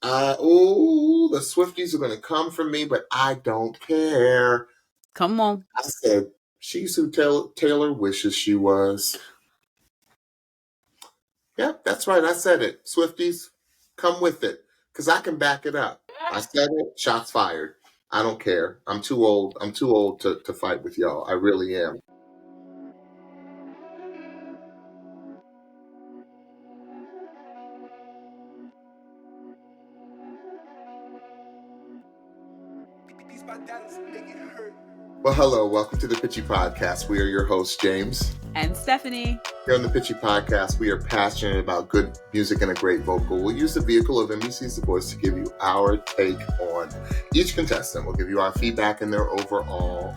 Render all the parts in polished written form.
The Swifties are going to come for me, but I don't care. Come on. I said, she's who Taylor wishes she was. Yep, that's right. I said it. Swifties, come with it, because I can back it up. I said it. Shots fired. I don't care. I'm too old. I'm too old to fight with y'all. I really am. Well, hello. Welcome to the Pitchy Podcast. We are your hosts, James and Stephanie. Here on the Pitchy Podcast, we are passionate about good music and a great vocal. We'll use the vehicle of NBC's The Voice to give you our take on each contestant. We'll give you our feedback in their overall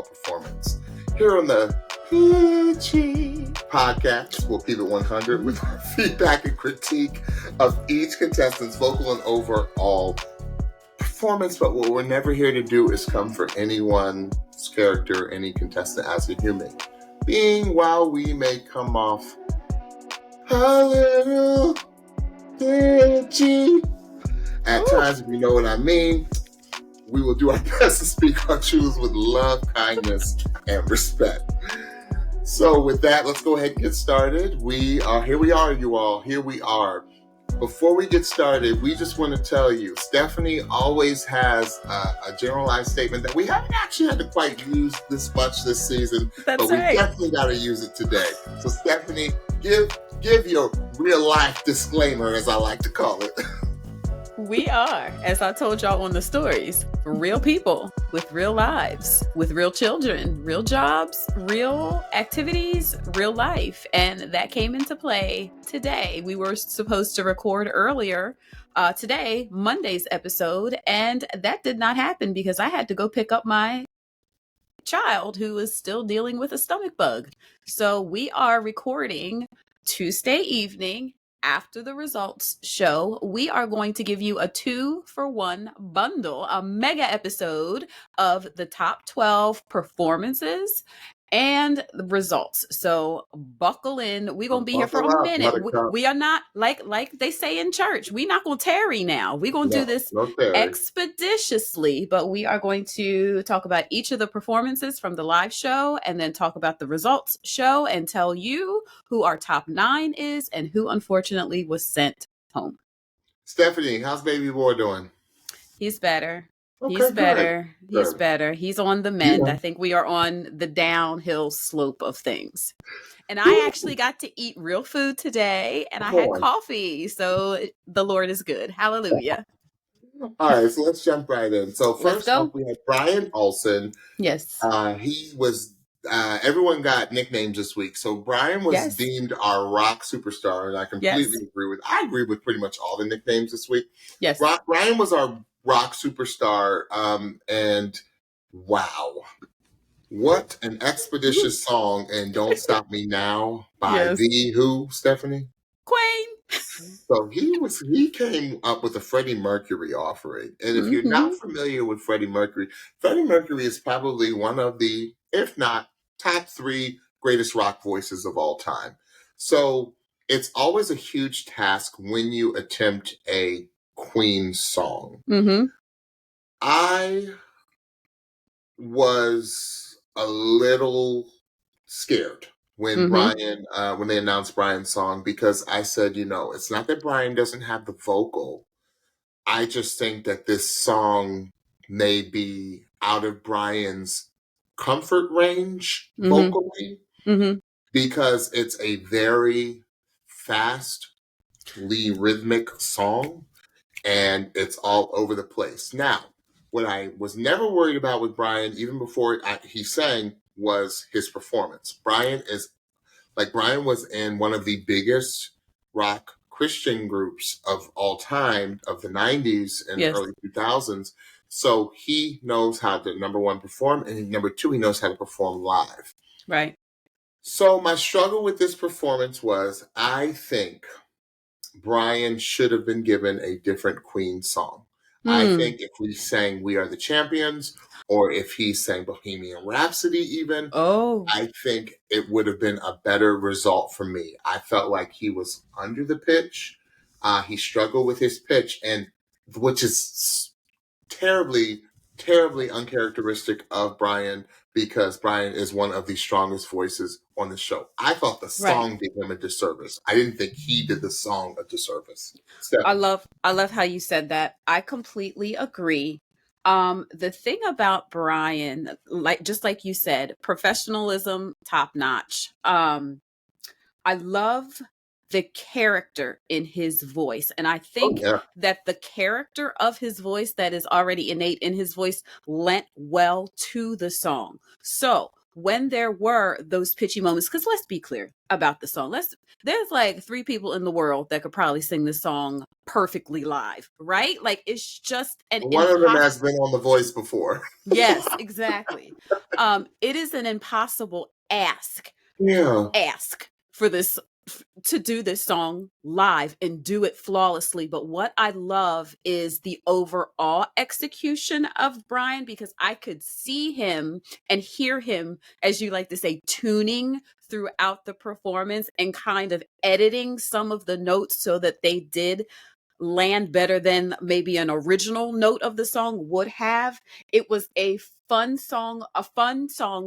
performance. Here on the Pitchy Podcast, we'll keep it 100 with our feedback and critique of each contestant's vocal and overall performance. But what we're never here to do is come for anyone's character, any contestant as a human being. While we may come off a little bitchy at times, if you know what I mean, we will do our best to speak our truths with love, kindness, and respect. So with that, let's go ahead and get started. Here we are, you all. Here we are. Before we get started, we just want to tell you, Stephanie always has a generalized statement that we haven't actually had to quite use this much this season, but we definitely got to use it today. So Stephanie, give your real life disclaimer, as I like to call it. We are, as I told y'all on the stories, real people with real lives, with real children, real jobs, real activities, real life. And that came into play today. We were supposed to record earlier today, Monday's episode, and that did not happen because I had to go pick up my child who is still dealing with a stomach bug. So we are recording Tuesday evening. After the results show, we are going to give you a 2-for-1 bundle, a mega episode of the top 12 performances and the results. So buckle in. We're going to be here for a minute. We are not, like they say in church, we're not going to tarry now. We're going to do this expeditiously, but we are going to talk about each of the performances from the live show and then talk about the results show and tell you who our top 9 is and who unfortunately was sent home. Stephanie, how's baby boy doing? He's better. Okay, He's better. Good. He's better. He's on the mend. Yeah. I think we are on the downhill slope of things. And I actually got to eat real food today and I had coffee. So the Lord is good. Hallelujah. All right, so let's jump right in. So first up, we had Bryan Olesen. Yes. He was, everyone got nicknames this week. So Bryan was deemed our rock superstar, and I completely agree with pretty much all the nicknames this week. Yes. Bryan was our rock superstar, and wow, what an expeditious song! And "Don't Stop Me Now" by the who, Stephanie? Queen. So he came up with a Freddie Mercury offering, and if you're not familiar with Freddie Mercury is probably one of the, if not top 3 greatest rock voices of all time. So it's always a huge task when you attempt a Queen song. I was a little scared when when they announced Bryan's song, because I said, it's not that Bryan doesn't have the vocal. I just think that this song may be out of Bryan's comfort range vocally, because it's a very fastly rhythmic song. And it's all over the place. Now, what I was never worried about with Bryan, even before he sang, was his performance. Bryan was in one of the biggest rock Christian groups of all time, of the 90s and early 2000s. So he knows how to, number one, perform, and number two, he knows how to perform live. Right. So my struggle with this performance was, I think Bryan should have been given a different Queen song. I think if we sang "We Are the Champions," or if he sang "Bohemian Rhapsody" even, I think it would have been a better result for me. I felt like he was under the pitch. He struggled with his pitch. And which is terribly, terribly uncharacteristic of Bryan, because Bryan is one of the strongest voices on the show. I thought the song did him a disservice. I didn't think he did the song a disservice. I Stephanie. love how you said that. I completely agree. The thing about Bryan, just like you said, professionalism top notch. I love the character in his voice. And I think that the character of his voice that is already innate in his voice lent well to the song. So when there were those pitchy moments, because let's be clear about the song. There's like 3 people in the world that could probably sing this song perfectly live, right? Like it's just one of them has been on The Voice before. Yes, exactly. It is an impossible ask for this to do this song live and do it flawlessly. But what I love is the overall execution of Bryan, because I could see him and hear him, as you like to say, tuning throughout the performance and kind of editing some of the notes so that they did land better than maybe an original note of the song would have. It was a fun song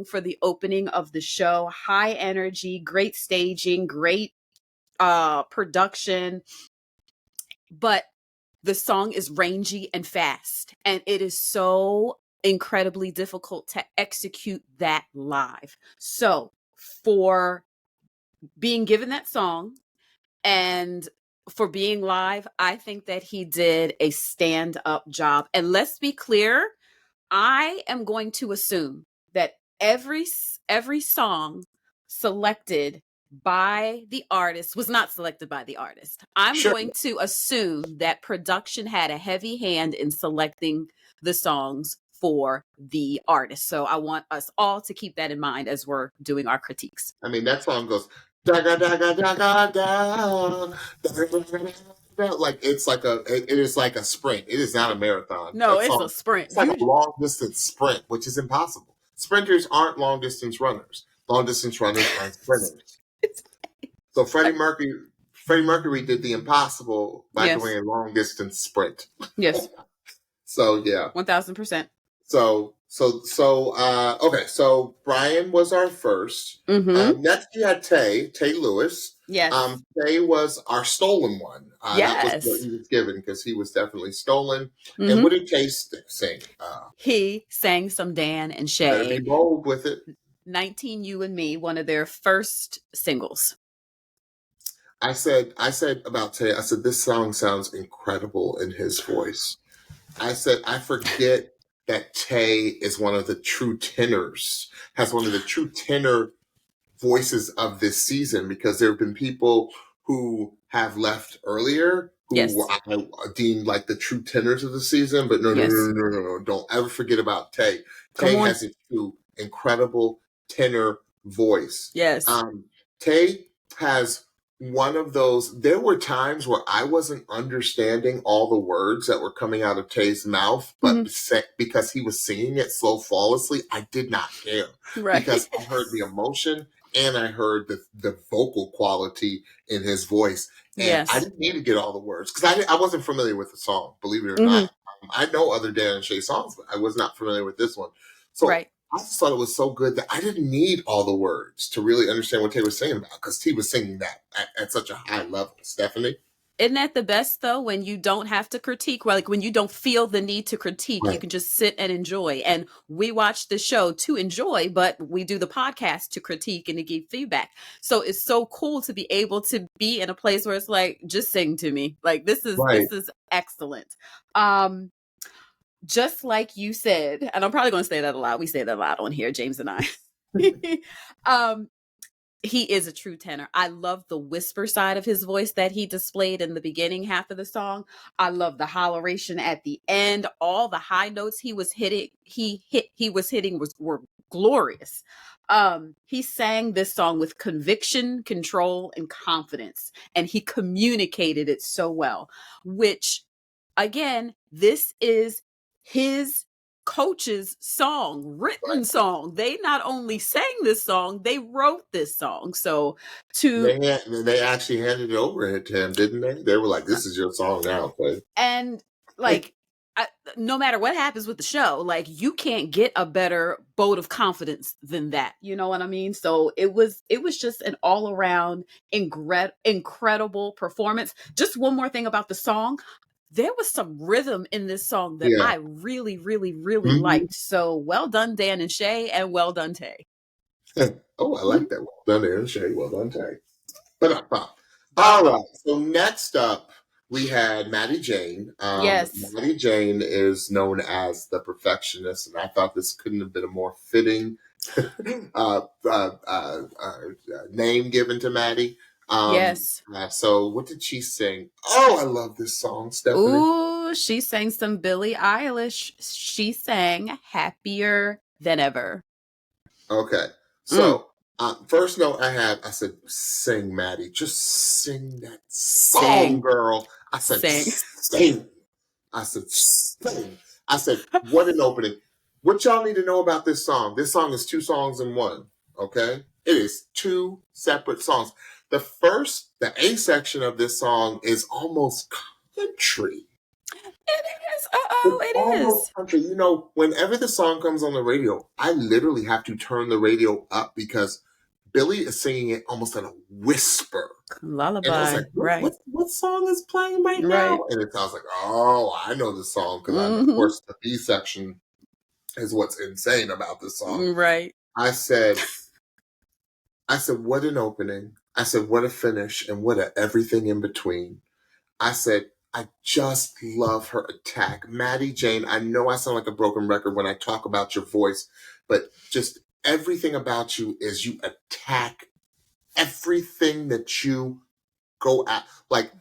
for the opening of the show. High energy, great staging, great production. But the song is rangy and fast, and it is so incredibly difficult to execute that live. So for being given that song and for being live, I think that he did a stand-up job. And let's be clear, I am going to assume that every song selected by the artist was not selected by the artist. I'm going to assume that production had a heavy hand in selecting the songs for the artist. So I want us all to keep that in mind as we're doing our critiques. I mean, that song goes daga daga daga da, like it is like a sprint. It is not a marathon. No, it's a sprint. It's like a long distance sprint, which is impossible. Sprinters aren't long distance runners. Long distance runners aren't sprinters. So Freddie Mercury did the impossible by doing a long distance sprint. Yes. So yeah, 1000%. Okay. So Bryan was our first. Next we had Tae Lewis. Yes. Tae was our stolen one. That was what he was given, because he was definitely stolen. And what did Tae sing? He sang some Dan and Shay. Better be bold with it. 19 You and Me, one of their first singles. I said about Tae, I said, this song sounds incredible in his voice. I said, I forget that Tae is one of the true tenors, has one of the true tenor voices of this season, because there have been people who have left earlier who I deemed like the true tenors of the season, but no, don't ever forget about Tae. Tae has a true incredible tenor voice. Yes. Tae has one of those. There were times where I wasn't understanding all the words that were coming out of Tae's mouth, but because he was singing it so flawlessly, I did not care. Right. Because I heard the emotion and I heard the vocal quality in his voice. And I didn't need to get all the words, because I wasn't familiar with the song, believe it or not. I know other Dan and Shay songs, but I was not familiar with this one. So I just thought it was so good that I didn't need all the words to really understand what Tae was singing about, because he was singing that at such a high level. Stephanie? Isn't that the best, though, when you don't have to critique? Like when you don't feel the need to critique, you can just sit and enjoy. And we watch the show to enjoy, but we do the podcast to critique and to give feedback. So it's so cool to be able to be in a place where it's like, just sing to me. Like this is excellent. Just like you said, and I'm probably going to say that a lot. We say that a lot on here, James and I. He is a true tenor. I love the whisper side of his voice that he displayed in the beginning half of the song. I love the holleration at the end. All the high notes he was hitting, were glorious. He sang this song with conviction, control, and confidence, and he communicated it so well, which again, this is his coach's written song. They not only sang this song, they wrote this song. So they actually handed it over to him, didn't they? They were like, this is your song now, play. And like no matter what happens with the show, like you can't get a better vote of confidence than that. You know what I mean? So it was just an all around incredible performance. Just one more thing about the song. There was some rhythm in this song that Yeah. I really, really, really Mhm. liked. So well done, Dan and Shay, and well done, Tay. Oh, I like that. Well done, Aaron Shay. Well done, Tay. Ba-da-ba. All Uh, right. So next up, we had Maddi Jane. yes. Maddi Jane is known as the perfectionist, and I thought this couldn't have been a more fitting uh, uh, uh, uh, name given to Maddie. Yes. So what did she sing? Oh, I love this song, Stephanie. Ooh, she sang some Billie Eilish. She sang Happier Than Ever. Okay. Mm, So first note I said, sing, Maddie. Just sing that song, sing. girl. I said, Sing. sing. I said, sing. I said, what an opening. What y'all need to know about this song? This song is 2 songs in one. Okay? It is 2 separate songs. The A section of this song is almost country. It is. It's Uh-oh, it almost is. country. You know, whenever the song comes on the radio, I literally have to turn the radio up because Billy is singing it almost in a whisper. And I was Lullaby. like, Right. what song is playing right Right. now? And it sounds like, oh, I know the song because of Mm-hmm. course, the B section is what's insane about this song. Right. I said, what an opening. I said, what a finish and what a everything in between. I said, I just love her attack. Maddi Jane, I know I sound like a broken record when I talk about your voice, but just everything about you is you attack everything that you go at, like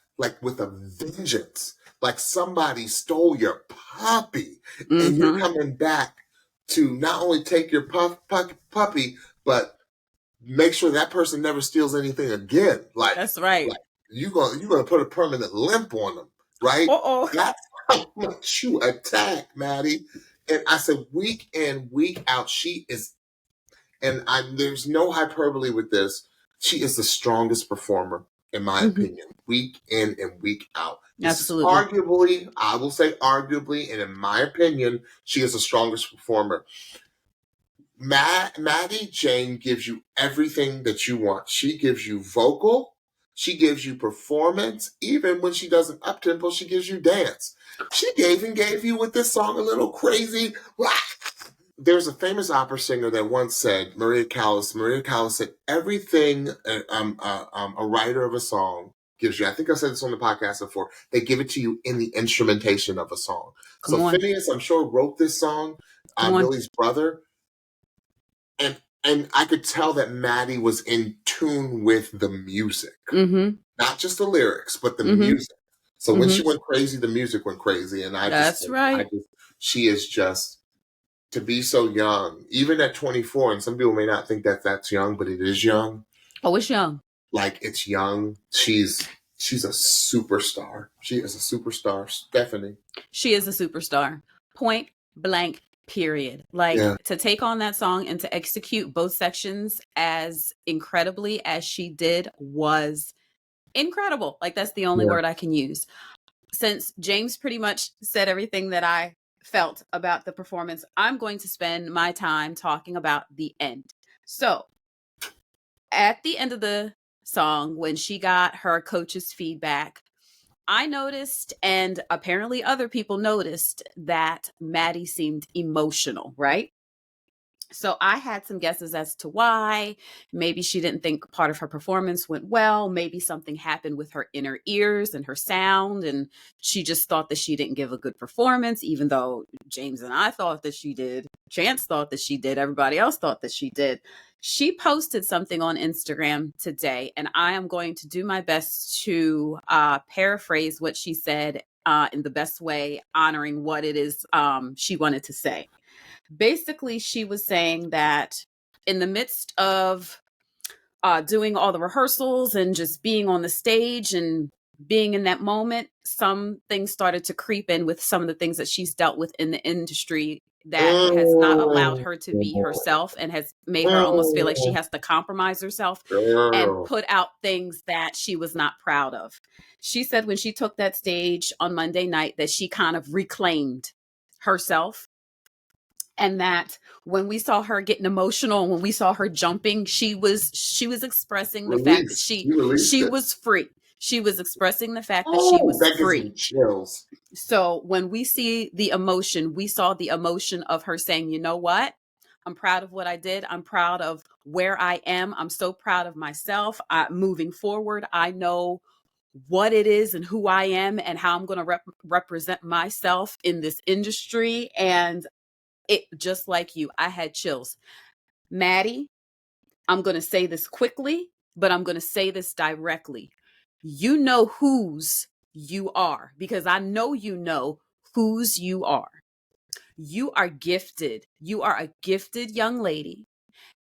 with a vengeance. Like somebody stole your puppy and you're Mm-hmm. coming back to not only take your puppy, but make sure that person never steals anything again. That's right. Like you're gonna put a permanent limp on them, right? Uh-oh. That's how much you attack, Maddie. And I said, week in, week out, she is, and there's no hyperbole with this. She is the strongest performer, in my Mm-hmm. opinion, week in and week out. This is Absolutely. arguably, I will say arguably, and in my opinion, she is the strongest performer. Maddi Jane gives you everything that you want. She gives you vocal, she gives you performance. Even when she does an up tempo, she gives you dance. She gave you with this song a little crazy. There's a famous opera singer that once said, Maria Callas. Maria Callas said, everything a writer of a song gives you. I think I said this on the podcast before. They give it to you in the instrumentation of a song. Come So on. Phineas, I'm sure, wrote this song. Come on. Billy's brother. And I could tell that Maddie was in tune with the music, Mm-hmm. not just the lyrics, but the Mm-hmm. music. So when Mm-hmm. she went crazy, the music went crazy, and That's right. she is just to be so young, even at 24. And some people may not think that that's young, but it is young. Oh, it's young. Like it's young. She's a superstar. She is a superstar, Stephanie. She is a superstar. Point blank. Period. Like Yeah. to take on that song and to execute both sections as incredibly as she did was incredible. Like that's the only Yeah. word I can use. Since James pretty much said everything that I felt about the performance, I'm going to spend my time talking about the end. So, at the end of the song, when she got her coach's feedback, I noticed, and apparently other people noticed, that Maddi seemed emotional, right? So I had some guesses as to why. Maybe she didn't think part of her performance went well. Maybe something happened with her inner ears and her sound, and she just thought that she didn't give a good performance, even though James and I thought that she did. Chance thought that she did. Everybody else thought that she did. She posted something on Instagram today, and I am going to do my best to paraphrase what she said in the best way, honoring what it is she wanted to say. Basically, she was saying that in the midst of doing all the rehearsals and just being on the stage and being in that moment, some things started to creep in with some of the things that she's dealt with in the industry that has not allowed her to be herself and has made her almost feel like she has to compromise herself and Girl. put out things that she was not proud of. She said when she took that stage on Monday night that she kind of reclaimed herself, and that when we saw her getting emotional, when we saw her jumping, she was expressing the fact that Released. You released she it. was free. She was expressing the fact that she Oh, was that gives me free. chills. So when we see the emotion, we saw the emotion of her saying, you know what? I'm proud of what I did. I'm proud of where I am. I'm so proud of myself. Moving forward, I know what it is and who I am and how I'm going to represent myself in this industry. And it, just like you, I had chills. Maddi, I'm going to say this quickly, but I'm going to say this directly. You know whose you are, because I know you know whose you are. You are gifted. You are a gifted young lady.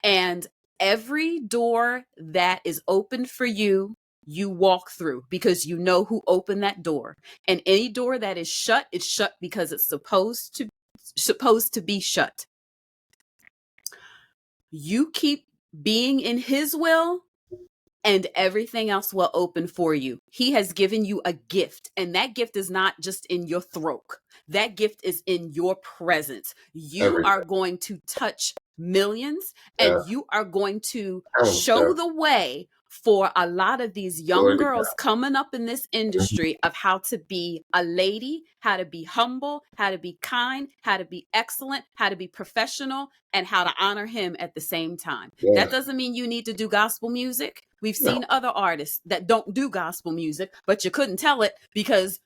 And every door that is opened for you, you walk through because you know who opened that door. And any door that is shut, it's shut because it's supposed to be shut. You keep being in his will, and everything else will open for you. He has given you a gift, and that gift is not just in your throat. That gift is in your presence. You Everything. are going to touch millions, Yeah. and you are going to Oh, show yeah. the way for a lot of these young Glory to girls coming up in this industry of how to be a lady, how to be humble, how to be kind, how to be excellent, how to be professional, and how to honor him at the same time. Yeah. That doesn't mean you need to do gospel music. We've seen other artists that don't do gospel music, but you couldn't tell it because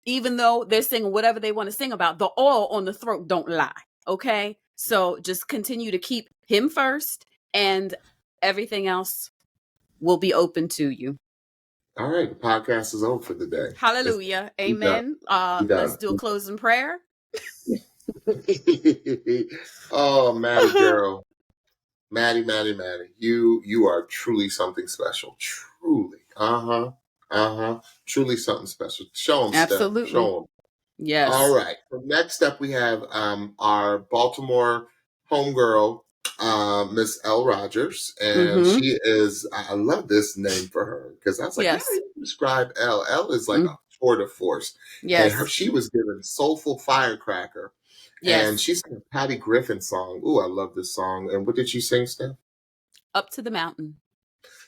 even though they're singing whatever they want to sing about, the oil on the throat don't lie. Okay? So just continue to keep him first, and everything else will be open to you. All right, the podcast is over for the day. Hallelujah. Amen. Let's do a closing prayer. Oh, Maddi girl. Maddi. You are truly something special. Truly. Truly something special. Show them, Absolutely. Steph. Show them. Yes. All right. So next up, we have our Baltimore homegirl, Miss L.Rodgers, and she is. I love this name for her because I was like, Yes. how do you describe L? L is like a tour de force. Yes. And she was given Soulful Firecracker, Yes. and she sang a Patty Griffin song. Ooh, I love this song. And what did she sing, Steph? Up to the Mountain.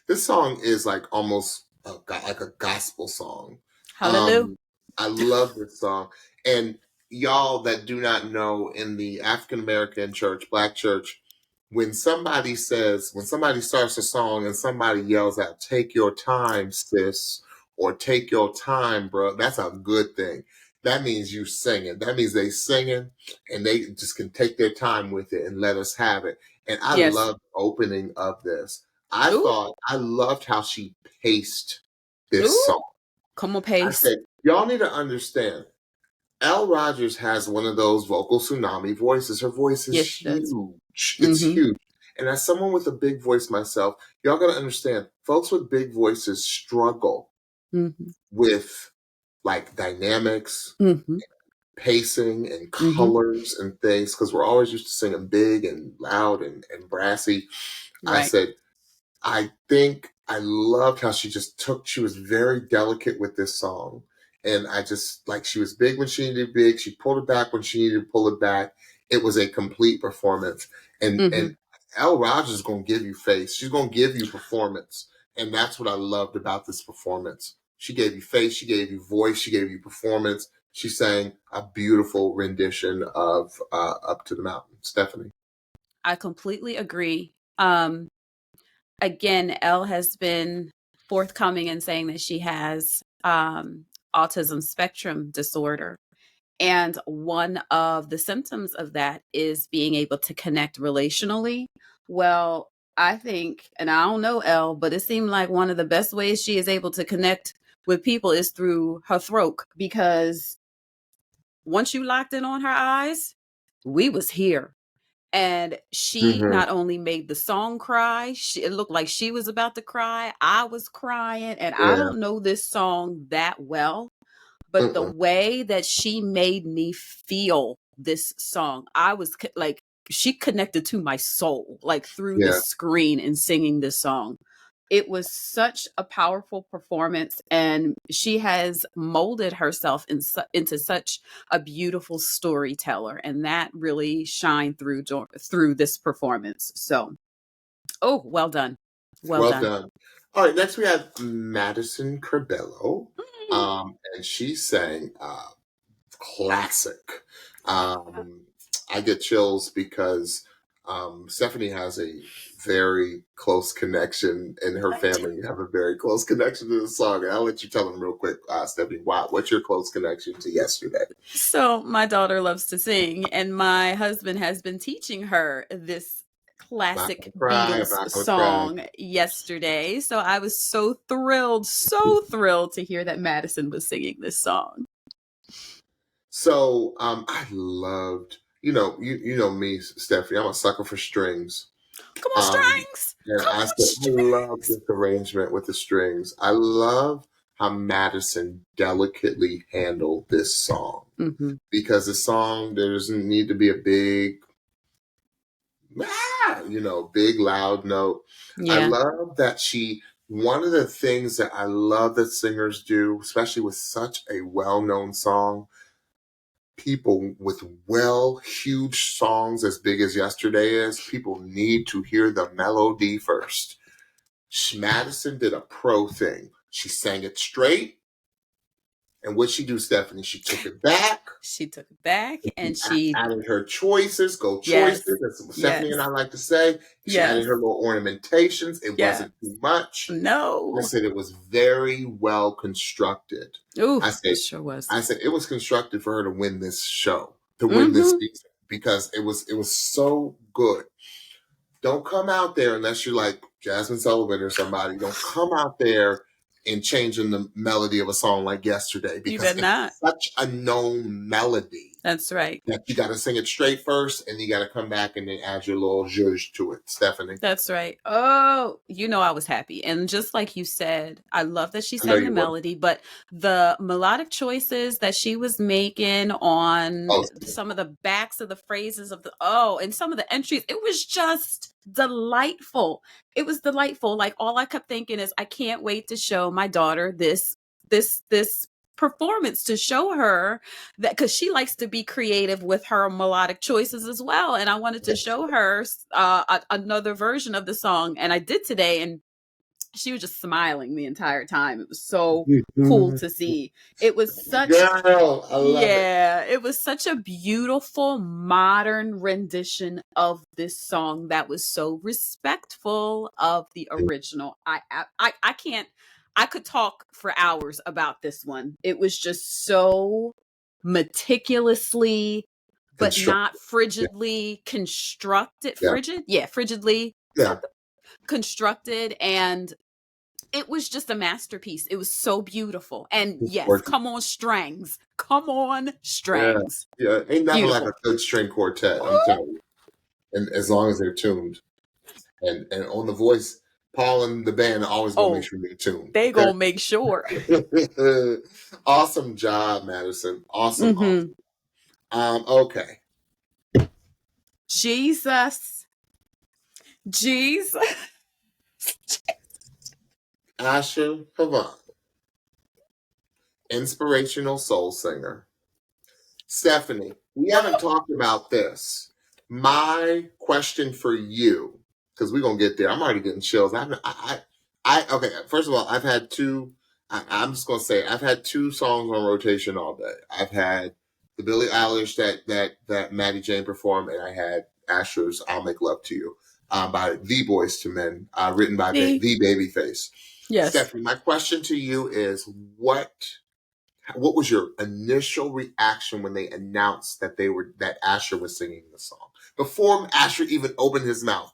This song is like almost like a gospel song. Hallelujah. I love this song. And y'all that do not know, in the African American church, Black church, when somebody starts a song and somebody yells out, "Take your time, sis," or "Take your time, bro," that's a good thing. That means you singing. That means they singing and they just can take their time with it and let us have it. And I love the opening of this. I loved how she paced this song. Come on, pace. I said, y'all need to understand, L.Rodgers has one of those vocal tsunami voices. Her voice is huge. It's huge. And as someone with a big voice myself, y'all got to understand, folks with big voices struggle with like dynamics, pacing, and colors and things, because we're always used to singing big and loud and brassy. Right. I said, I think I loved how she was very delicate with this song. And I just, like, she was big when she needed to be big. She pulled it back when she needed to pull it back. It was a complete performance. And L.Rodgers is going to give you face. She's going to give you performance. And that's what I loved about this performance. She gave you face. She gave you voice. She gave you performance. She sang a beautiful rendition of Up to the Mountain. Stephanie. I completely agree. Again, Elle has been forthcoming in saying that she has autism spectrum disorder. And one of the symptoms of that is being able to connect relationally. Well, I think, and I don't know Elle, but it seemed like one of the best ways she is able to connect with people is through her throat, because once you locked in on her eyes, we was here. And she Mm-hmm. not only made the song cry, it looked like she was about to cry. I was crying, and I Yeah. don't know this song that well, but the Mm-mm. way that she made me feel this song, I was like, she connected to my soul, like through the Yeah. screen and singing this song. It was such a powerful performance, and she has molded herself into such a beautiful storyteller, and that really shined through this performance. So, oh, well done, well Well done. done. All right, next we have Madison Curbelo. Mm. And she sang classic. I get chills because Stephanie has a very close connection, and her family have a very close connection to the song. And I'll let you tell them real quick, Stephanie, what's your close connection to Yesterday? So my daughter loves to sing, and my husband has been teaching her this I'm not classic gonna cry. I'm Beatles not gonna cry. song Yesterday. So I was so thrilled to hear that Madison was singing this song. So I loved, you know me, Stephanie. I'm a sucker for strings. Come on, Um, strings! and Come I on, said, I love strings! this arrangement with the strings. I love how Madison delicately handled this song Mm-hmm. because the song, there doesn't need to be a big, big loud note. I Yeah. love that one of the things that I love that singers do, especially with such a well-known song, people with huge songs as big as Yesterday is, people need to hear the melody first. Madison did a pro thing. She sang it straight. And what she do, Stephanie? She took it back. She took it back, She and she, added her choices, choices. yes, That's what Stephanie and I yes, like to say. She added yes, her little ornamentations. It yes. wasn't too much. I No. said it was very well constructed. Ooh, I it said, sure was. I said it was constructed for her to win this show, to win this Mm-hmm. season, because it was so good. Don't come out there unless you're like Jasmine Sullivan or somebody. Don't come out there and changing the melody of a song like Yesterday, You because bet it's not. such a known melody That's right. that you got to sing it straight first, and you got to come back and then add your little zhuzh to it, Stephanie. That's right. Oh, I was happy. And just like you said, I love that she I know sang the you were. melody, but the melodic choices that she was making on Oh, some of the backs of the phrases and some of the entries, it was just delightful. It was delightful. Like, all I kept thinking is, I can't wait to show my daughter this performance, to show her that, because she likes to be creative with her melodic choices as well, and I wanted to show her another version of the song, and I did today, and she was just smiling the entire time. It was so cool to see. It was such girl, I love it. Yeah, it was such a beautiful modern rendition of this song that was so respectful of the original. I can't, I could talk for hours about this one. It was just so meticulously, but not Constructed. frigidly constructed. Yeah, Frigid? Yeah, frigidly. Is yeah, that constructed, and it was just a masterpiece. It was so beautiful. And yes, yeah. come on, strings. Come on, Yeah, strings. yeah. Ain't nothing like a Beautiful. good string quartet, I'm telling you. And as long as they're tuned, and on the voice, Paul and the band are always gonna make Oh, sure they're tuned. they Okay. gonna make sure. Awesome job, Madison. Awesome, Mm-hmm. awesome. Okay. Jesus. Jesus. Asher HaVon, inspirational soul singer. Stephanie, we haven't talked about this. My question for you, because we're gonna get there. I'm already getting chills. Okay. First of all, I've had two. I'm just gonna say I've had two songs on rotation all day. I've had the Billie Eilish that Maddi Jane performed, and I had Asher's "I'll Make Love to You" by the Boys to Men, written by the Babyface. Yes. Stephanie, my question to you is what was your initial reaction when they announced that Asher was singing the song before Asher even opened his mouth?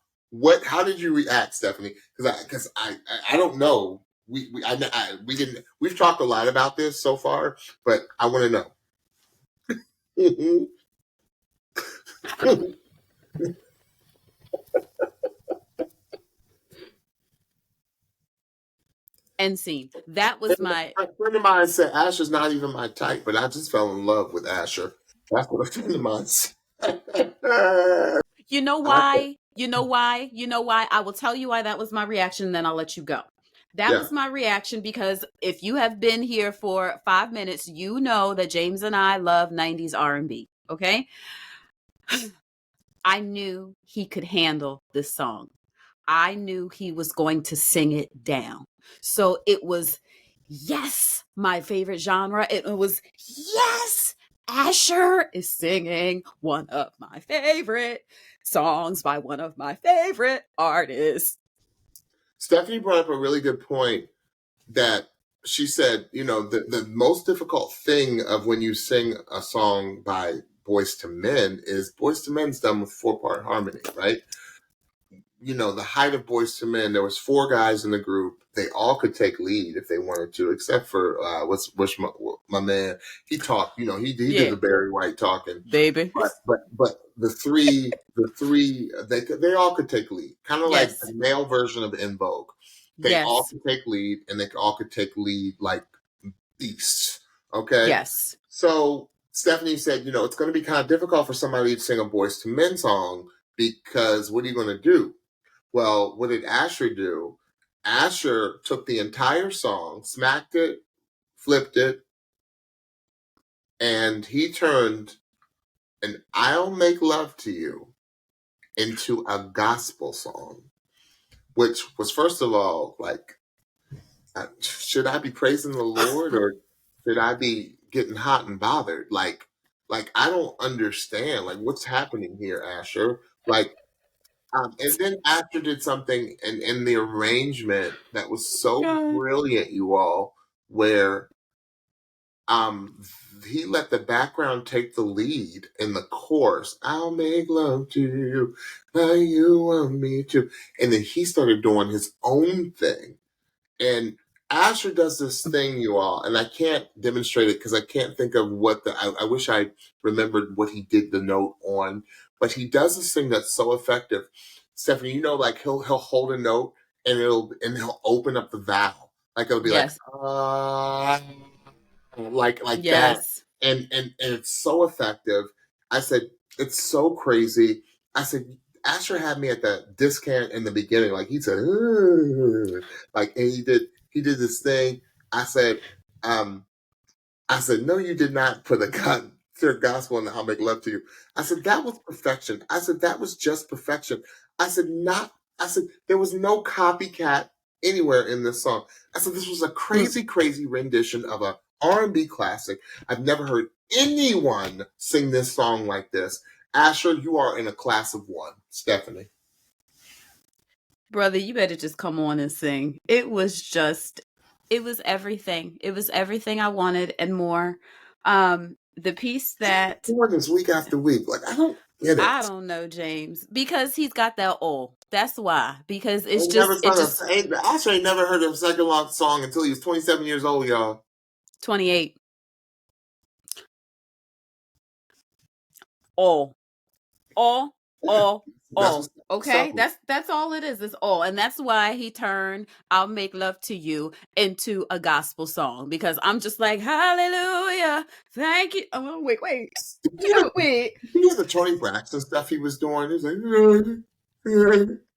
How did you react, Stephanie? Because I don't know. We've talked a lot about this so far, but I want to know. End scene. That was my. A friend of mine said Asher's not even my type, but I just fell in love with Asher. That's what a friend of mine said. You know why? You know why? You know why? I will tell you why that was my reaction, and then I'll let you go. That Yeah. was my reaction because if you have been here for 5 minutes, you know that James and I love 90s R&B, okay? I knew he could handle this song. I knew he was going to sing it down. So it was, yes, my favorite genre. It was, yes, Asher is singing one of my favorite songs by one of my favorite artists. Stephanie brought up a really good point that she said, the most difficult thing of when you sing a song by Boyz II Men is Boyz II Men's done with 4-part harmony, right? The height of Boyz II Men, there was 4 guys in the group. They all could take lead if they wanted to, except for what's my man. He talked, he did the Barry White talking, baby. But the three, they all could take lead, kind of like the male version of En Vogue. They all could take lead, and they all could take lead like beasts. Okay. Yes. So Stephanie said, it's going to be kind of difficult for somebody to sing a Boyz II Men song because what are you going to do? Well, what did Asher do? Asher took the entire song, smacked it, flipped it, and he turned an I'll Make Love to You into a gospel song, which was, first of all, like, should I be praising the Lord or should I be getting hot and bothered? Like I don't understand. Like, what's happening here, Asher? Like, and then Asher did something in the arrangement that was so brilliant, you all, where he let the background take the lead in the chorus. I'll make love to you like you want me to. And then he started doing his own thing. And Asher does this thing, you all, and I can't demonstrate it because I can't think of I wish I remembered what he did the note on, but he does this thing that's so effective. Stephanie, like he'll hold a note and he'll open up the vowel. Like it'll be like that. And it's so effective. I said, it's so crazy. I said, Asher had me at the discount in the beginning. Like he said, and he did this thing. I said, no, you did not put a gospel in the I'll Make Love to You. I said, that was perfection. I said, that was just perfection. I said, there was no copycat anywhere in this song. I said, this was a crazy, crazy rendition of a R&B classic. I've never heard anyone sing this song like this. Asher, you are in a class of one. Stephanie. Brother, you better just come on and sing. It was everything. It was everything I wanted and more. The piece that... Doing this week after week. Like, I don't get it. I don't know, James. Because he's got that old. That's why. Because it's Asher ain't never heard a second long song until he was 27 years old, y'all. 28. All. Okay, that's all it is. It's all, and that's why he turned "I'll Make Love to You" into a gospel song, because I'm just like, hallelujah, thank you. Oh, wait. You know the Tony Braxton stuff he was doing? He was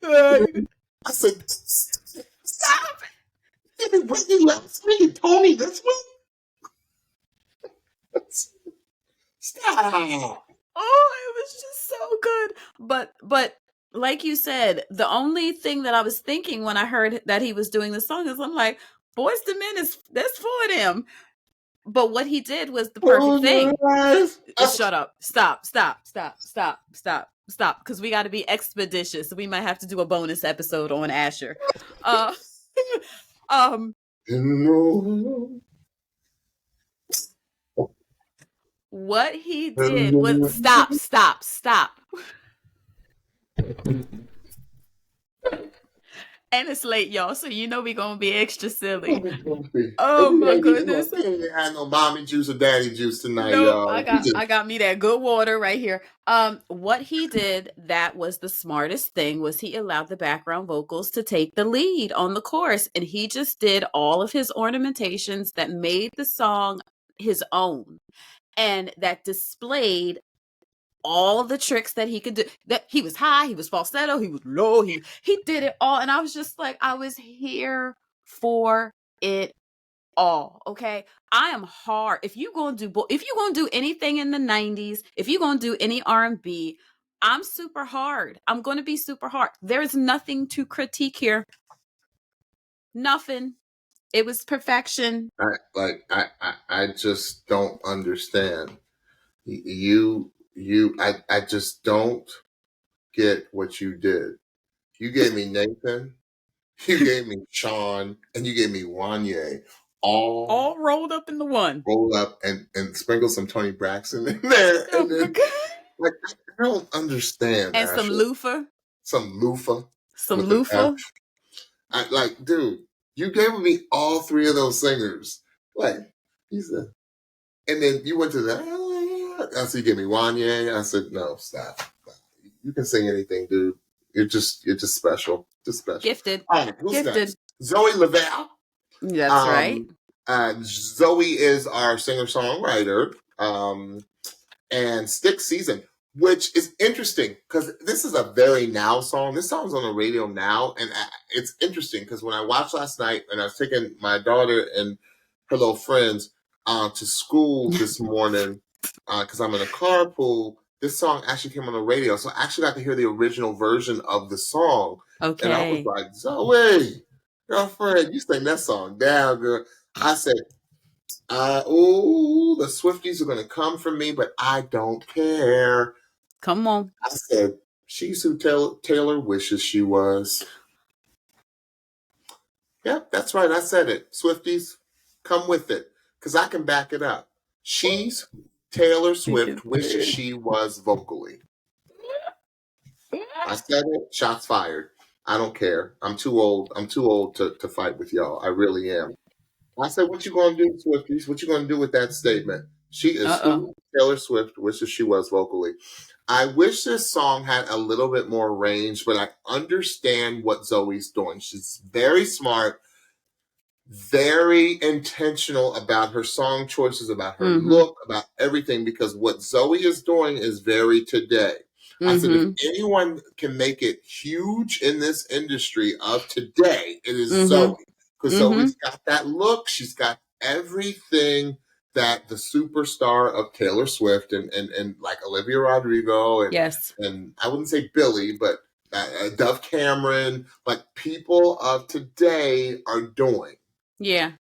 like, I said, stop it! Even Whitney last week and Tony this week. Stop. Oh, it was just so good. But like you said, the only thing that I was thinking when I heard that he was doing the song is, I'm like, Boyz II Men that's for them. But what he did was the perfect thing. Shut up. Stop. Because we got to be expeditious. So we might have to do a bonus episode on Asher. What he did was stop. And it's late, y'all, so you know we're gonna be extra silly. And Oh we my ain't even goodness. we ain't had no mommy juice or daddy juice tonight, Nope, y'all. I got me that good water right here. What he did that was the smartest thing was he allowed the background vocals to take the lead on the chorus, and he just did all of his ornamentations that made the song his own and that displayed all the tricks that he could do. That he was high, he was falsetto, he was low, he did it all, and I was just like, I was here for it all. Okay, I am hard. If you gonna do anything in the 90s, if you gonna do any R&B, I'm super hard. I'm gonna be super hard. There's nothing to critique here. Nothing. It was perfection. I just don't understand. I just don't get what you did. You gave me Nathan, you gave me Sean, and you gave me Wanye, all All rolled up in the one. roll up and sprinkle some Tony Braxton in there, Oh and my then God. like I don't understand, And some Ashley. loofah. Some loofah Some with an F. loofah. Dude, you gave me all three of those singers. Like, he said, and then you went to the. I said, you gave me Wanye. I said, no, stop. You can sing anything, dude. You're just special. Just special. Gifted. All right, who's Gifted. next? Zoe Levert. That's right. Zoe is our singer-songwriter. And Stick Season, which is interesting because this is a very now song. This song's on the radio now, and it's interesting because when I watched last night and I was taking my daughter and her little friends to school this morning because I'm in a carpool, this song actually came on the radio, so I actually got to hear the original version of the song. Okay. And I was like, Zoe, girlfriend, you sing that song down, girl. I said, the Swifties are going to come for me, but I don't care. Come on. I said, she's who Taylor wishes she was. Yep, that's right. I said it. Swifties, come with it, because I can back it up. She's who Taylor Swift wishes she was vocally. I said it. Shots fired. I don't care. I'm too old. I'm too old to fight with y'all. I really am. I said, what you going to do, Swifties? What you going to do with that statement? She is who Taylor Swift wishes she was vocally. I wish this song had a little bit more range, but I understand what Zoe's doing. She's very smart, very intentional about her song choices, about her look, about everything, because what Zoe is doing is very today. I said, if anyone can make it huge in this industry of today, it is Zoe. Because Zoe's got that look. She's got everything that the superstar of Taylor Swift and like Olivia Rodrigo and I wouldn't say Billie, but Dove Cameron, like people of today are doing. Yeah.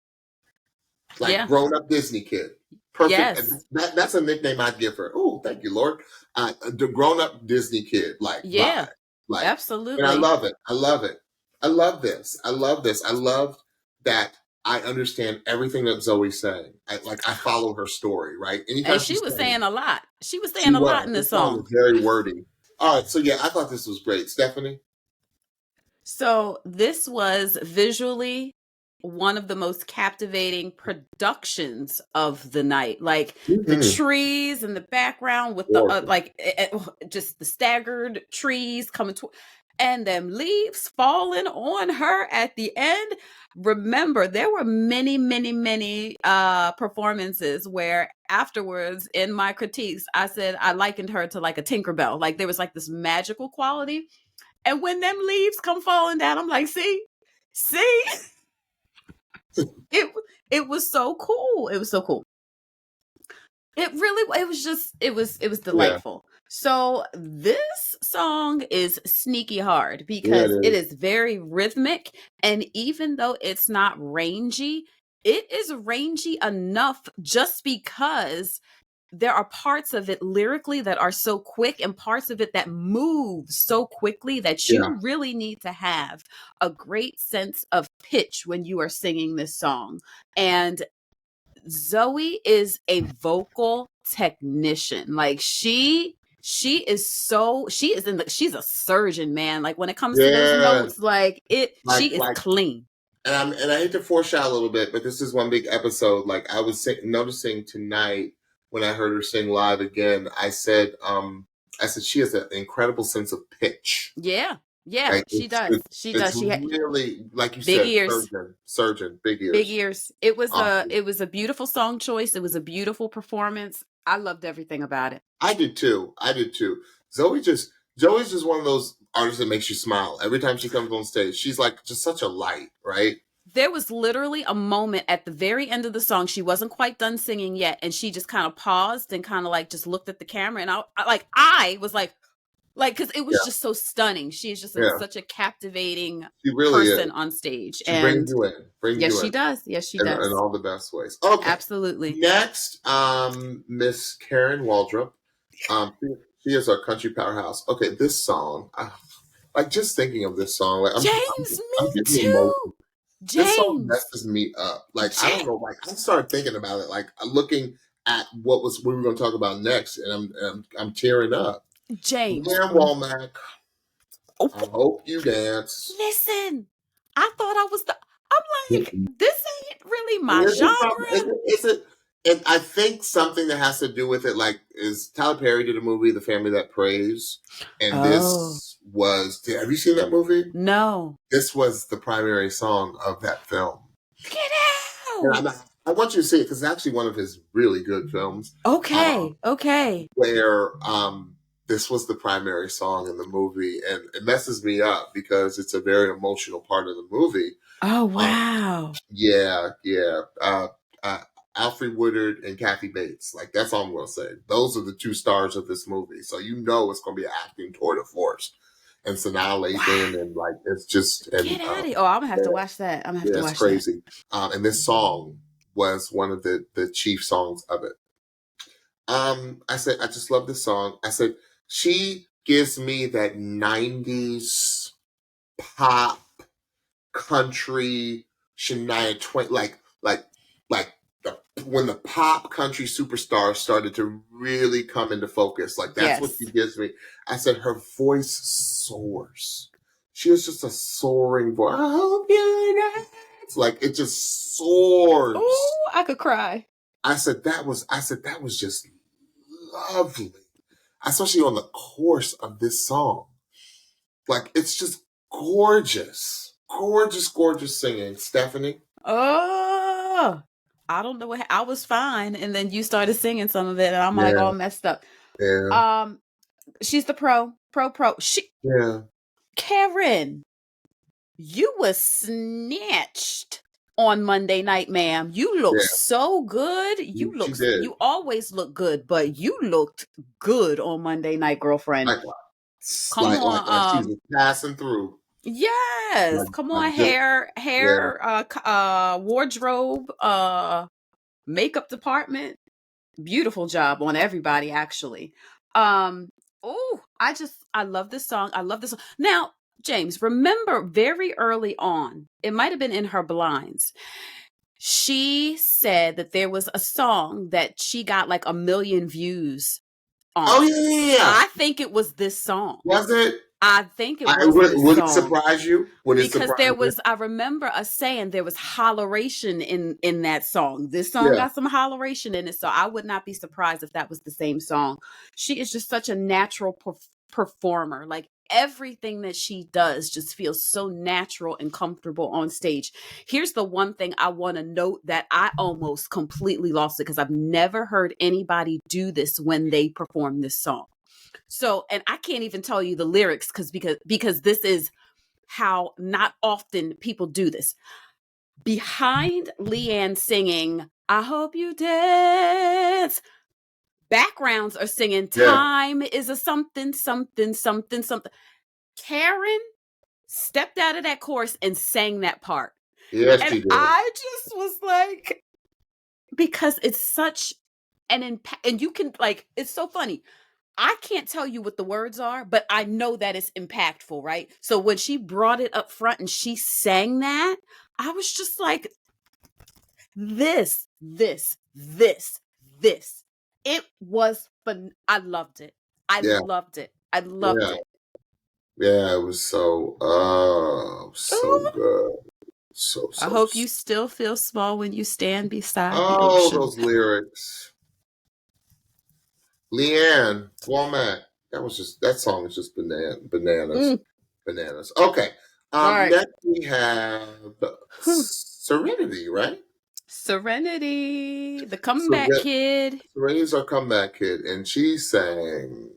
Like grown up Disney kid. Perfect. Yes. That's a nickname I'd give her. Oh, thank you, Lord. The grown up Disney kid. Like, yeah. vibe. Like, absolutely. And I love it. I love it. I love this. I love this. I love that I understand everything that Zoe's saying. I follow her story, right? Anytime and she was saying a lot. She was saying a lot in this song. Was very wordy. All right, so yeah, I thought this was great. Stephanie? So this was visually one of the most captivating productions of the night. Like the trees in the background with the just the staggered trees coming to and them leaves falling on her at the end. Remember, there were many, many, many performances where afterwards in my critiques, I said I likened her to like a Tinkerbell. Like there was like this magical quality. And when them leaves come falling down, I'm like, see? It was so cool. It was so cool. It was delightful. Yeah. So this song is sneaky hard because it is very rhythmic. And even though it's not rangy, it is rangy enough just because there are parts of it lyrically that are so quick and parts of it that move so quickly that you really need to have a great sense of pitch when you are singing this song. And Zoe is a vocal technician. Like she She is she's a surgeon, man. Like when it comes to those Yeah, notes, like she is like, clean. and I hate to foreshadow a little bit, but this is one big episode. Like I was noticing tonight when I heard her sing live again. I said she has an incredible sense of pitch. Yeah. Yeah, Like she does. She it's does. She had really, like you big said, ears. surgeon, big Big ears. ears. It was a beautiful song choice. It was a beautiful performance. I loved everything about it. I did too. Zoe's just one of those artists that makes you smile every time she comes on stage. She's like just such a light, right? There was literally a moment at the very end of the song. She wasn't quite done singing yet, and she just kind of paused and kind of like just looked at the camera, and I was like, because it was Yeah, just so stunning. She is just yeah. such a captivating She really is. person on stage, She brings and you in, yes, she does. Yes, she in does. all the best ways. Okay. Absolutely. Next, Miss Karen Waldrup. She is our country powerhouse. Okay, this song, like just thinking of this song, like James, I'm me getting too. emotional. This song James. messes me up. Like I don't know. Like I started thinking about it. Like looking at what we were going to talk about next, and I'm tearing up. James. Leanne Womack. Oh, I hope you dance. listen, I thought I was I'm like, this ain't really my Is genre. it? And I think something that has to do with it, like, is Tyler Perry did a movie, The Family That Prays, and this was. Have you seen that movie? No. This was the primary song of that film. Get And out. I want you to see it because it's actually one of his really good films. Okay. Okay. Where this was the primary song in the movie, and it messes me up because it's a very emotional part of the movie. Oh wow. Yeah. Alfred Woodard and Kathy Bates. Like that's all I'm gonna say. Those are the two stars of this movie. So you know it's gonna be an acting tour de force. And Sanaa Lathan and like it's just Get out of here. Oh, I'm gonna have to watch that. I'm gonna have to watch it's crazy. And this song was one of the chief songs of it. I said I just love this song. I said she gives me that 90s pop country Shania Twain like when the pop country superstars started to really come into focus, like that's what she gives me. I said her voice soars. She has just a soaring voice. I hope you dance. Like it just soars. Oh, I could cry. I said that was just lovely, especially on the chorus of this song. Like it's just gorgeous, gorgeous singing. Stephanie. Oh, I don't know what I was fine, and then you started singing some of it, and I'm like all messed up. Yeah. She's the pro. Yeah. Karen, you was snatched on Monday night, ma'am. You look so good. You always look good, but you looked good on Monday night, girlfriend. Likewise. Come on, she was passing through. Yes, come on, hair, wardrobe, makeup department. Beautiful job on everybody, actually. I love this song. I love this song. Now, James, remember very early on, it might have been in her blinds. She said that there was a song that she got like 1 million views on. Oh yeah. I think it was this song. Was it? I think it was this song. Would it surprise you? Because there was, I remember us saying there was holleration in that song. This song got some holleration in it, so I would not be surprised if that was the same song. She is just such a natural performer. Like everything that she does just feels so natural and comfortable on stage. Here's the one thing I want to note that I almost completely lost it because I've never heard anybody do this when they perform this song. So, and I can't even tell you the lyrics because this is how not often people do this. Behind Leanne singing, I hope you dance, backgrounds are singing, time is a something. Karen stepped out of that chorus and sang that part. Yes, and she did. I just was like, because it's such an impact, and you can like, it's so funny. I can't tell you what the words are, but I know that it's impactful, right? So when she brought it up front and she sang that, I was just like, this. It was fun. I loved it. I Yeah, loved it. I loved yeah, it. yeah. It was so good. So, I so. hope you still feel small when you stand beside the Oh, ocean. those lyrics. Leanne Womack. That song is just bananas. Mm. Bananas. Okay. All right. Next we have Serenity, right? Serenity, the comeback Seren- kid. Serenity's our comeback kid, and she sang.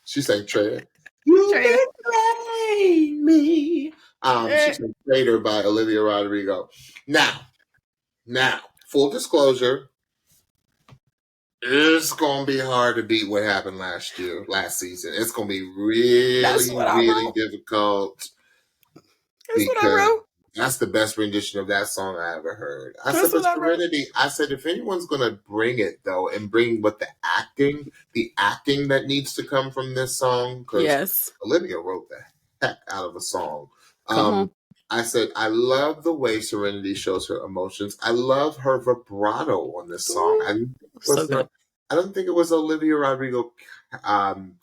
She sang Traitor. You Trader. betrayed me. She Eh. sang Traitor by Olivia Rodrigo. Now, full disclosure, it's gonna be hard to beat what happened last season. It's gonna be That's really, what I really wrote. difficult That's what I because wrote. that's the best rendition of that song I ever heard. I said, That's but what I wrote. Serenity, I said, if anyone's gonna bring it though, and bring what the acting that needs to come from this song, because Yes. Olivia wrote the heck out of a song. Come on. I said, I love the way Serenity shows her emotions. I love her vibrato on this song. Ooh, so good. I don't think it was Olivia Rodrigo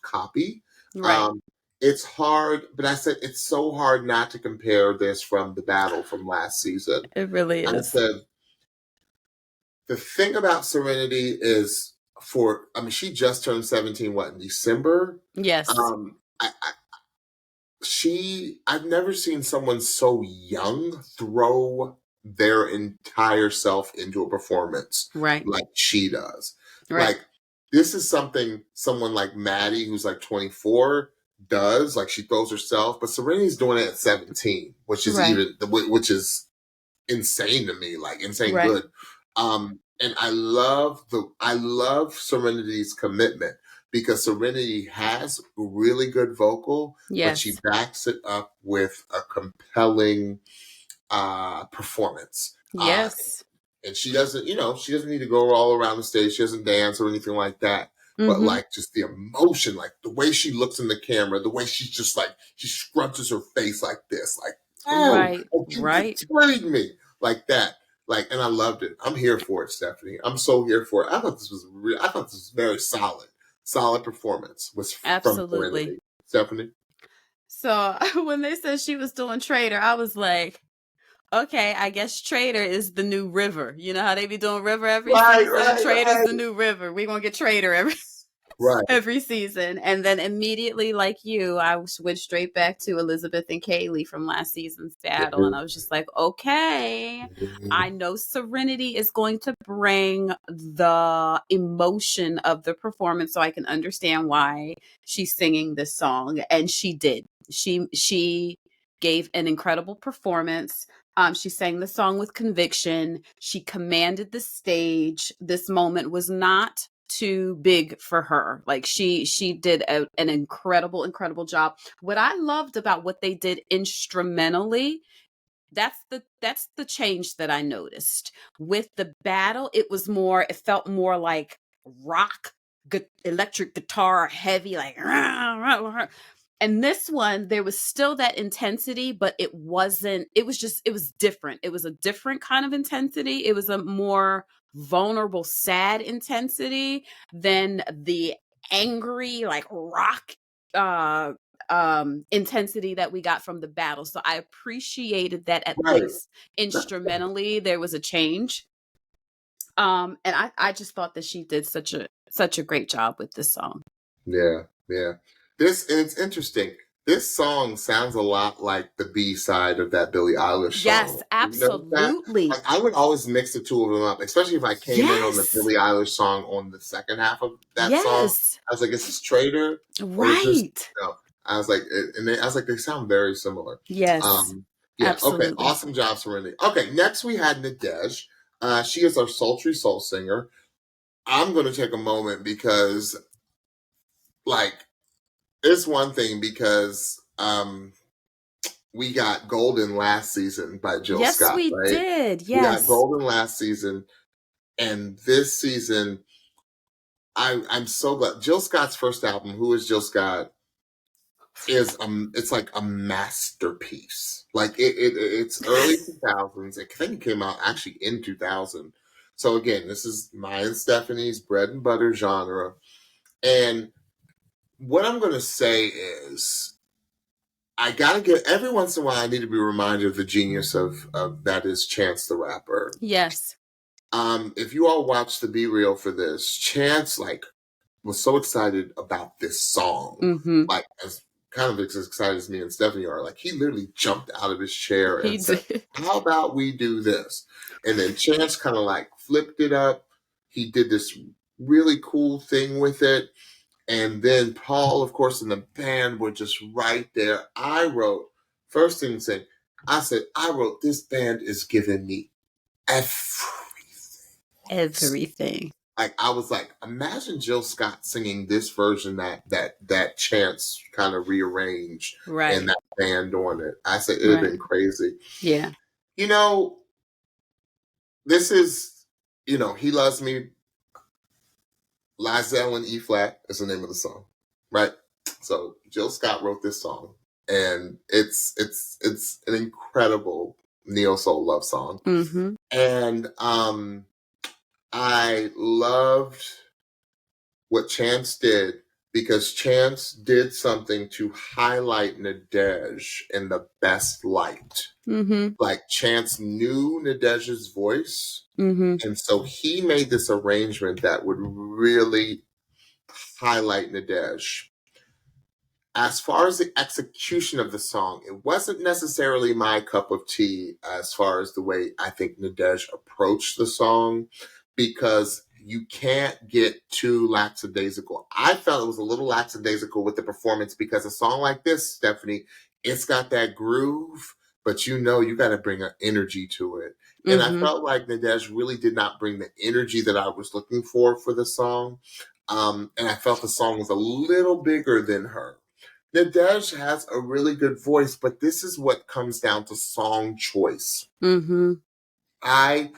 copy. Right. Um, it's hard, but I said it's so hard not to compare this from the battle from last season. It really I is. said the thing about Serenity is she just turned 17, what, in December? Yes. I've never seen someone so young throw their entire self into a performance Right. like she does. Right. Like, this is something someone like Maddi, who's like 24, does. Like, she throws herself, but Serenity's doing it at 17, which is Right. which is insane to me, like insane Right. good. And I love Serenity's commitment because Serenity has really good vocal, but she Yes. backs it up with a compelling performance. Yes. And she doesn't need to go all around the stage. She doesn't dance or anything like that. But Mm-hmm. like just the emotion, like the way she looks in the camera, the way she's just like she scrunches her face like this, like, oh, Right. you Right. betrayed me, like that. Like, and I loved it. I'm here for it, Stephanie. I'm so here for it. I thought this was very solid performance was from Absolutely. Serenity. Stephanie. So when they said she was doing Trader, I was like, okay, I guess Trader is the new River. You know how they be doing River every season? Trader's the new River. We're going to get Trader every season. And then immediately, like you, I went straight back to Elizabeth and Kaylee from last season's battle. And I was just like, okay, I know Serenity is going to bring the emotion of the performance so I can understand why she's singing this song. And she did. She gave an incredible performance. She sang the song with conviction. She commanded the stage. This moment was not too big for her. Like she did an incredible job. What I loved about what they did instrumentally, that's the change that I noticed. With the battle, it felt more like rock, electric guitar, heavy, like, and this one, there was still that intensity, but it was different. It was a different kind of intensity. It was a more vulnerable, sad intensity than the angry, like rock intensity that we got from the battle. So I appreciated that at least instrumentally there was a change. And I just thought that she did such a great job with this song. Yeah. It's interesting. This song sounds a lot like the B-side of that Billie Eilish song. Yes, absolutely. Like, I would always mix the two of them up, especially if I came in on the Billie Eilish song on the second half of that song. I was like, is this Trader? Right. I was like, they sound very similar. Yes. Absolutely. Okay, awesome job, Serenity. Okay, next we had Nadege. She is our sultry soul singer. I'm going to take a moment because, like, it's one thing because we got Golden last season by Jill Scott. Yes, we did. Yes. We got Golden last season. And this season, I'm so glad. Jill Scott's first album, Who is Jill Scott, is it's like a masterpiece. Like it's early 2000s. I think it came out actually in 2000. So again, this is my and Stephanie's bread and butter genre. And what I'm going to say is, I got to get, every once in a while, I need to be reminded of the genius of that is Chance the Rapper. Yes. If you all watch the Be Real for this, Chance, like, was so excited about this song. Mm-hmm. Like, as kind of as excited as me and Stephanie are. Like, he literally jumped out of his chair and said, how about we do this? And then Chance kind of like flipped it up. He did this really cool thing with it. And then Paul, of course, and the band were just right there. I wrote, first thing saying, I said, this band is giving me everything. Like, I was like, imagine Jill Scott singing this version that Chance kind of rearranged, right, and that band on it. I said it'd have been crazy. Yeah. You know, this is, you know, He Loves Me. Lizelle in E flat is the name of the song, right? So Jill Scott wrote this song, and it's an incredible neo soul love song. Mm-hmm. And I loved what Chance did, because Chance did something to highlight Nadege in the best light. Mm-hmm. Like, Chance knew Nadege's voice, mm-hmm. and so he made this arrangement that would really highlight Nadege. As far as the execution of the song, it wasn't necessarily my cup of tea as far as the way I think Nadege approached the song, because you can't get too lackadaisical. I felt it was a little lackadaisical with the performance, because a song like this, Stephanie, it's got that groove, but you know you got to bring an energy to it. And I felt like Nadege really did not bring the energy that I was looking for the song. And I felt the song was a little bigger than her. Nadege has a really good voice, but this is what comes down to song choice. Mm-hmm. I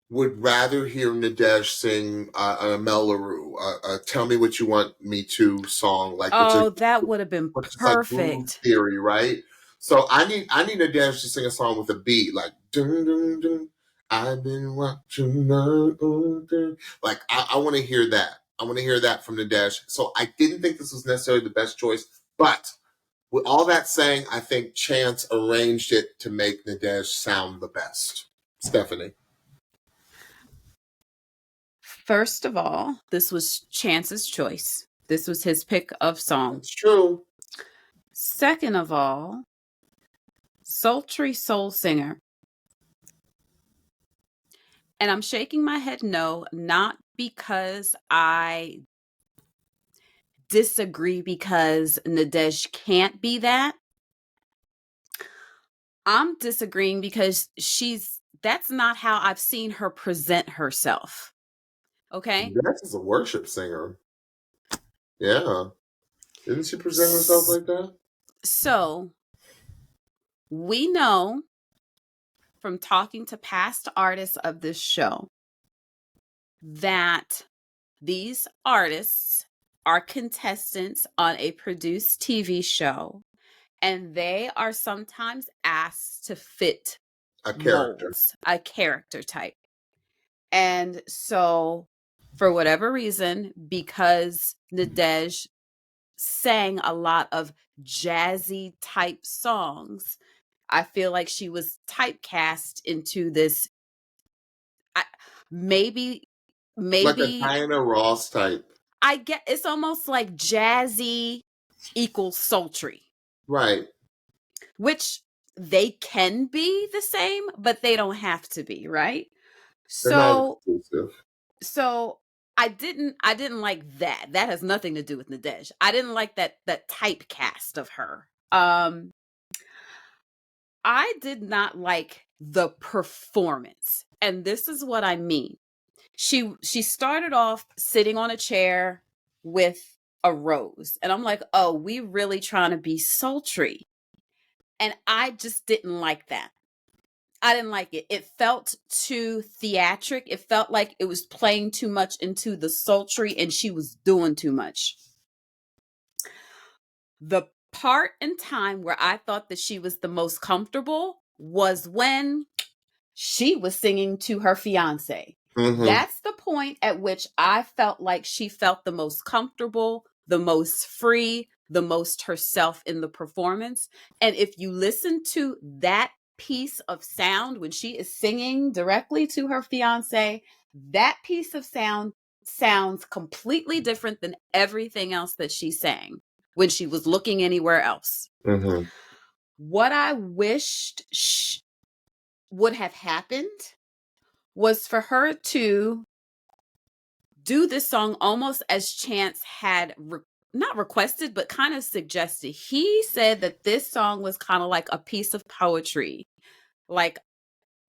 would rather hear Nadege sing a Mel LaRue, "Tell Me What You Want Me To" song, like, that would have been perfect. Like Groove Theory, right? So I need Nadege to sing a song with a beat, like dun dun dun. I've been watching, like, I want to hear that. I want to hear that from Nadege. So I didn't think this was necessarily the best choice, but with all that saying, I think Chance arranged it to make Nadege sound the best. Stephanie. First of all, this was Chance's choice. This was his pick of song. That's true. Second of all, sultry soul singer. And I'm shaking my head no, not because I disagree because Nadege can't be that. I'm disagreeing because that's not how I've seen her present herself. Okay? Nadege is a worship singer. Yeah. Didn't she present herself like that? So, we know from talking to past artists of this show that these artists are contestants on a produced TV show, and they are sometimes asked to fit a character, molds, a character type. And so, for whatever reason, because Nadege sang a lot of jazzy type songs, I feel like she was typecast into this. Maybe like a Diana Ross type. I get it's almost like jazzy equals sultry, right? Which they can be the same, but they don't have to be, right? They're not exclusive. So I didn't like that. That has nothing to do with Nadege. I didn't like that typecast of her. I did not like the performance. And this is what I mean. She started off sitting on a chair with a rose. And I'm like, oh, we really trying to be sultry. And I just didn't like that. I didn't like it. It felt too theatric. It felt like it was playing too much into the sultry, and she was doing too much. The part in time where I thought that she was the most comfortable was when she was singing to her fiance. Mm-hmm. That's the point at which I felt like she felt the most comfortable, the most free, the most herself in the performance. And if you listen to that piece of sound when she is singing directly to her fiance, that piece of sound sounds completely different than everything else that she sang when she was looking anywhere else. Mm-hmm. What I wished would have happened was for her to do this song almost as Chance had not requested, but kind of suggested. He said that this song was kind of like a piece of poetry, like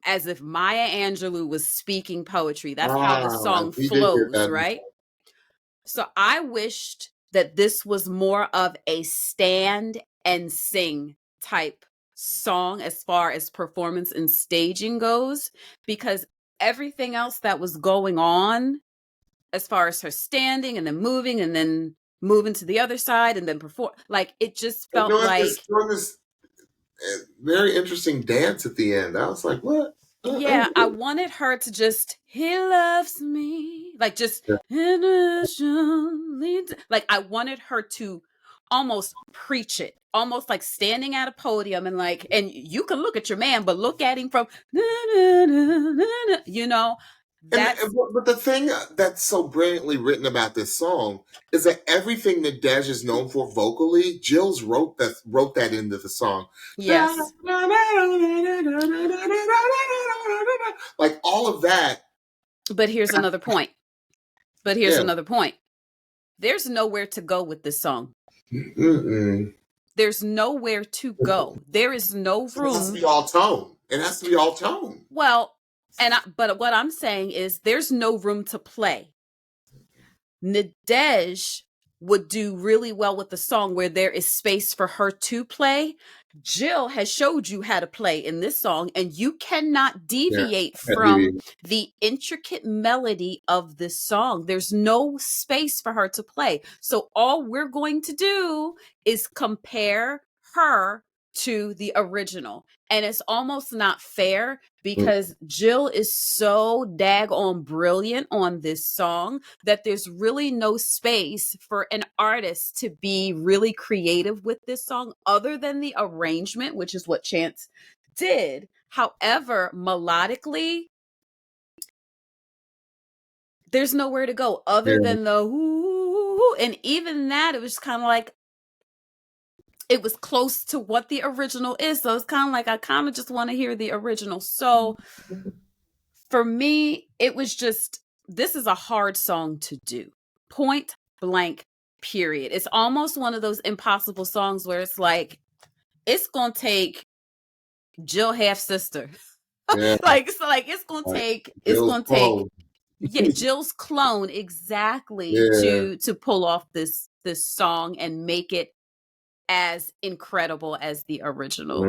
as if Maya Angelou was speaking poetry. That's how the song We did hear flows, that. right? So I wished that this was more of a stand and sing type song as far as performance and staging goes, because everything else that was going on as far as her standing and then moving to the other side and then perform, like it just felt like doing this very interesting dance at the end. I was like, what? Yeah, I wanted her to just, he loves me, like just, like I wanted her to almost preach it, almost like standing at a podium and like, and you can look at your man, but look at him from, you know, that's. But the thing that's so brilliantly written about this song is that everything that Nadege is known for vocally, Jill's wrote that into the song. Yes. Like all of that. But here's another point. There's nowhere to go with this song. Mm-mm. There's nowhere to go. There is no room. It has to be all tone. It has to be all tone. Well, but what I'm saying is there's no room to play. Nadege would do really well with the song where there is space for her to play. Jill has showed you how to play in this song, and you cannot deviate from the intricate melody of this song. There's no space for her to play. So all we're going to do is compare her to the original. And it's almost not fair because Jill is so daggone brilliant on this song that there's really no space for an artist to be really creative with this song other than the arrangement, which is what Chance did. However, melodically, there's nowhere to go other than the ooh, and even that, it was kind of like, it was close to what the original is. So it's kind of like, I kind of just want to hear the original. So for me, it was just, this is a hard song to do. Point blank, period. It's almost one of those impossible songs where it's like, it's going to take Jill half sister. Like it's going to take, Jill's clone exactly to pull off this song and make it as incredible as the original.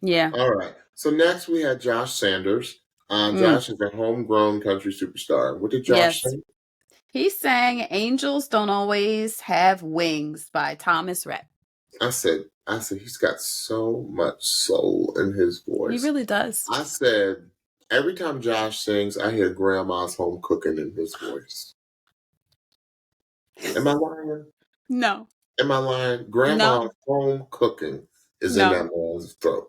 Yeah. All right. So next we had Josh Sanders. Josh is a homegrown country superstar. What did Josh say? He sang "Angels Don't Always Have Wings" by Thomas Rhett. I said he's got so much soul in his voice. He really does. I said every time Josh sings, I hear Grandma's home cooking in his voice. Am I lying? No. Am I lying? Grandma's home cooking is in that man's throat.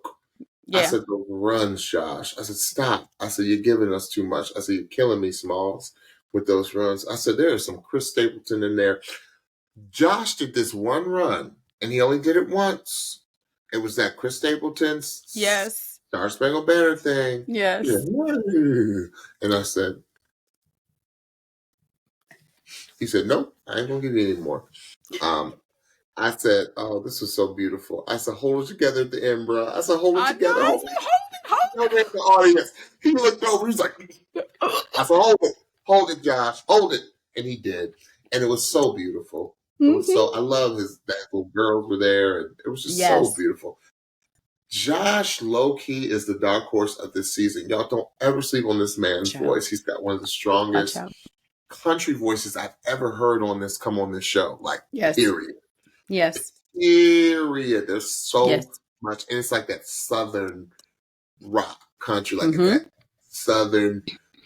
Yeah. I said, those runs, Josh. I said, stop. I said, you're giving us too much. I said, you're killing me, Smalls, with those runs. I said, there is some Chris Stapleton in there. Josh did this one run, and he only did it once. It was that Chris Stapleton's Star Spangled Banner thing. Yes. And I said, he said, nope, I ain't going to give you any more. I said, oh, this was so beautiful. I said, hold it together at the end, bro. I said, hold it together. Hold it. The audience. He looked over. He was like, I said, hold it, Josh. Hold it. And he did. And it was so beautiful. It was so, I love that little girls were there. And it was just so beautiful. Josh, low-key, is the dark horse of this season. Y'all don't ever sleep on this man's voice. He's got one of the strongest country voices I've ever heard come on this show. Like, period. Yes. Period. There's so much. And it's like that Southern rock. country, like that southern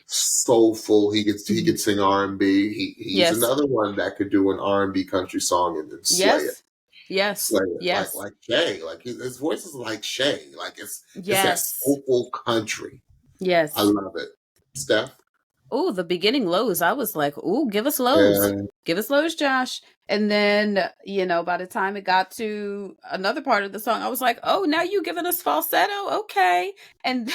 soulful. He could sing R&B. He's Yes. another one that could do an R&B country song and then slay it. Yes. Slay it. Yes. Like Shay. Like his voice is like Shay. Like it's that Yes. soulful country. Yes. I love it. Steph? Oh, the beginning lows. I was like, ooh, give us lows. Give us lows, Josh. And then, you know, by the time it got to another part of the song, I was like, oh, now you giving us falsetto? Okay. And then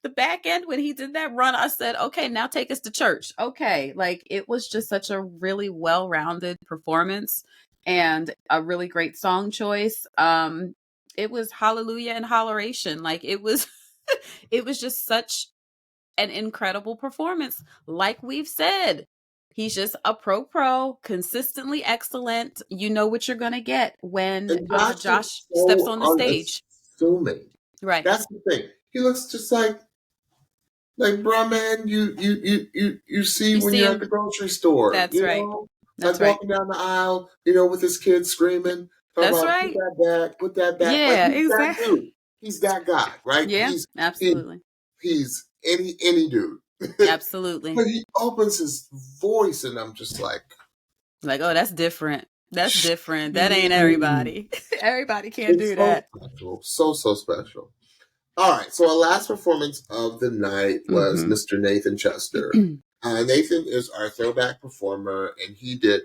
the back end, when he did that run, I said, okay, now take us to church. Okay. Like, it was just such a really well-rounded performance and a really great song choice. It was hallelujah and holleration. Like, it was, it was just such an incredible performance. Like we've said, he's just a pro, consistently excellent. You know what you're going to get when Josh steps on the stage. Right. That's the thing. He looks just like, bro, man, you see when you're at the grocery store. That's right. Know? That's like walking down the aisle, you know, with his kids screaming. That's right. Put that back. Yeah, like, he's exactly. That dude. He's that guy, right? Yeah, absolutely. He's any dude. Absolutely. But he opens his voice and I'm just like, oh, that's different. That's different. That ain't everybody. Everybody can't do that. Special. So special. All right. So our last performance of the night was Mr. Nathan Chester. Nathan is our throwback performer, and he did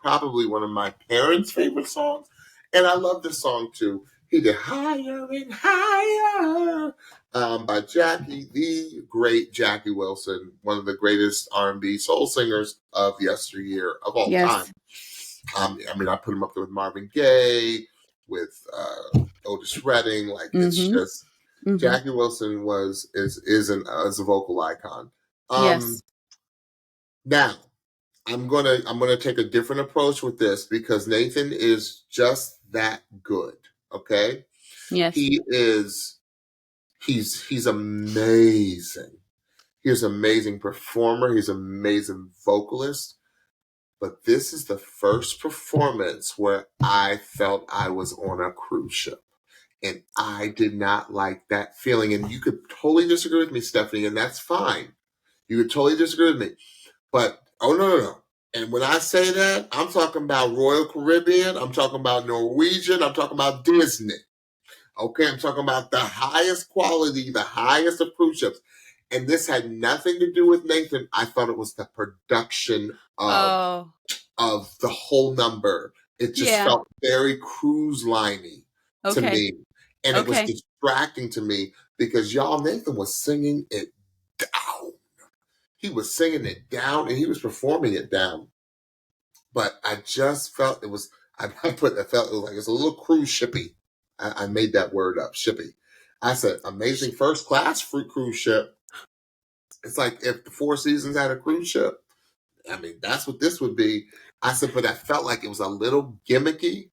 probably one of my parents' favorite songs. And I love this song too. He did Higher and Higher by Jackie, the great Jackie Wilson, one of the greatest R&B soul singers of yesteryear, of all time. I mean, I put him up there with Marvin Gaye, with Otis Redding. Like, it's just, Jackie Wilson is a vocal icon. Yes. Now, I'm gonna take a different approach with this because Nathan is just that good. Okay. Yes. He's amazing. He's an amazing performer. He's an amazing vocalist. But this is the first performance where I felt I was on a cruise ship. And I did not like that feeling. And you could totally disagree with me, Stephanie, and that's fine. You could totally disagree with me. But, no. And when I say that, I'm talking about Royal Caribbean. I'm talking about Norwegian. I'm talking about Disney. Okay, I'm talking about the highest quality, the highest of cruise ships. And this had nothing to do with Nathan. I thought it was the production of the whole number. It just felt very cruise liney to me. And it was distracting to me because Nathan was singing it down. He was singing it down and he was performing it down. But I just felt it was like it's a little cruise shippy. I made that word up, shippy. I said, amazing first class cruise ship. It's like if the Four Seasons had a cruise ship. I mean, that's what this would be. I said, but I felt like it was a little gimmicky.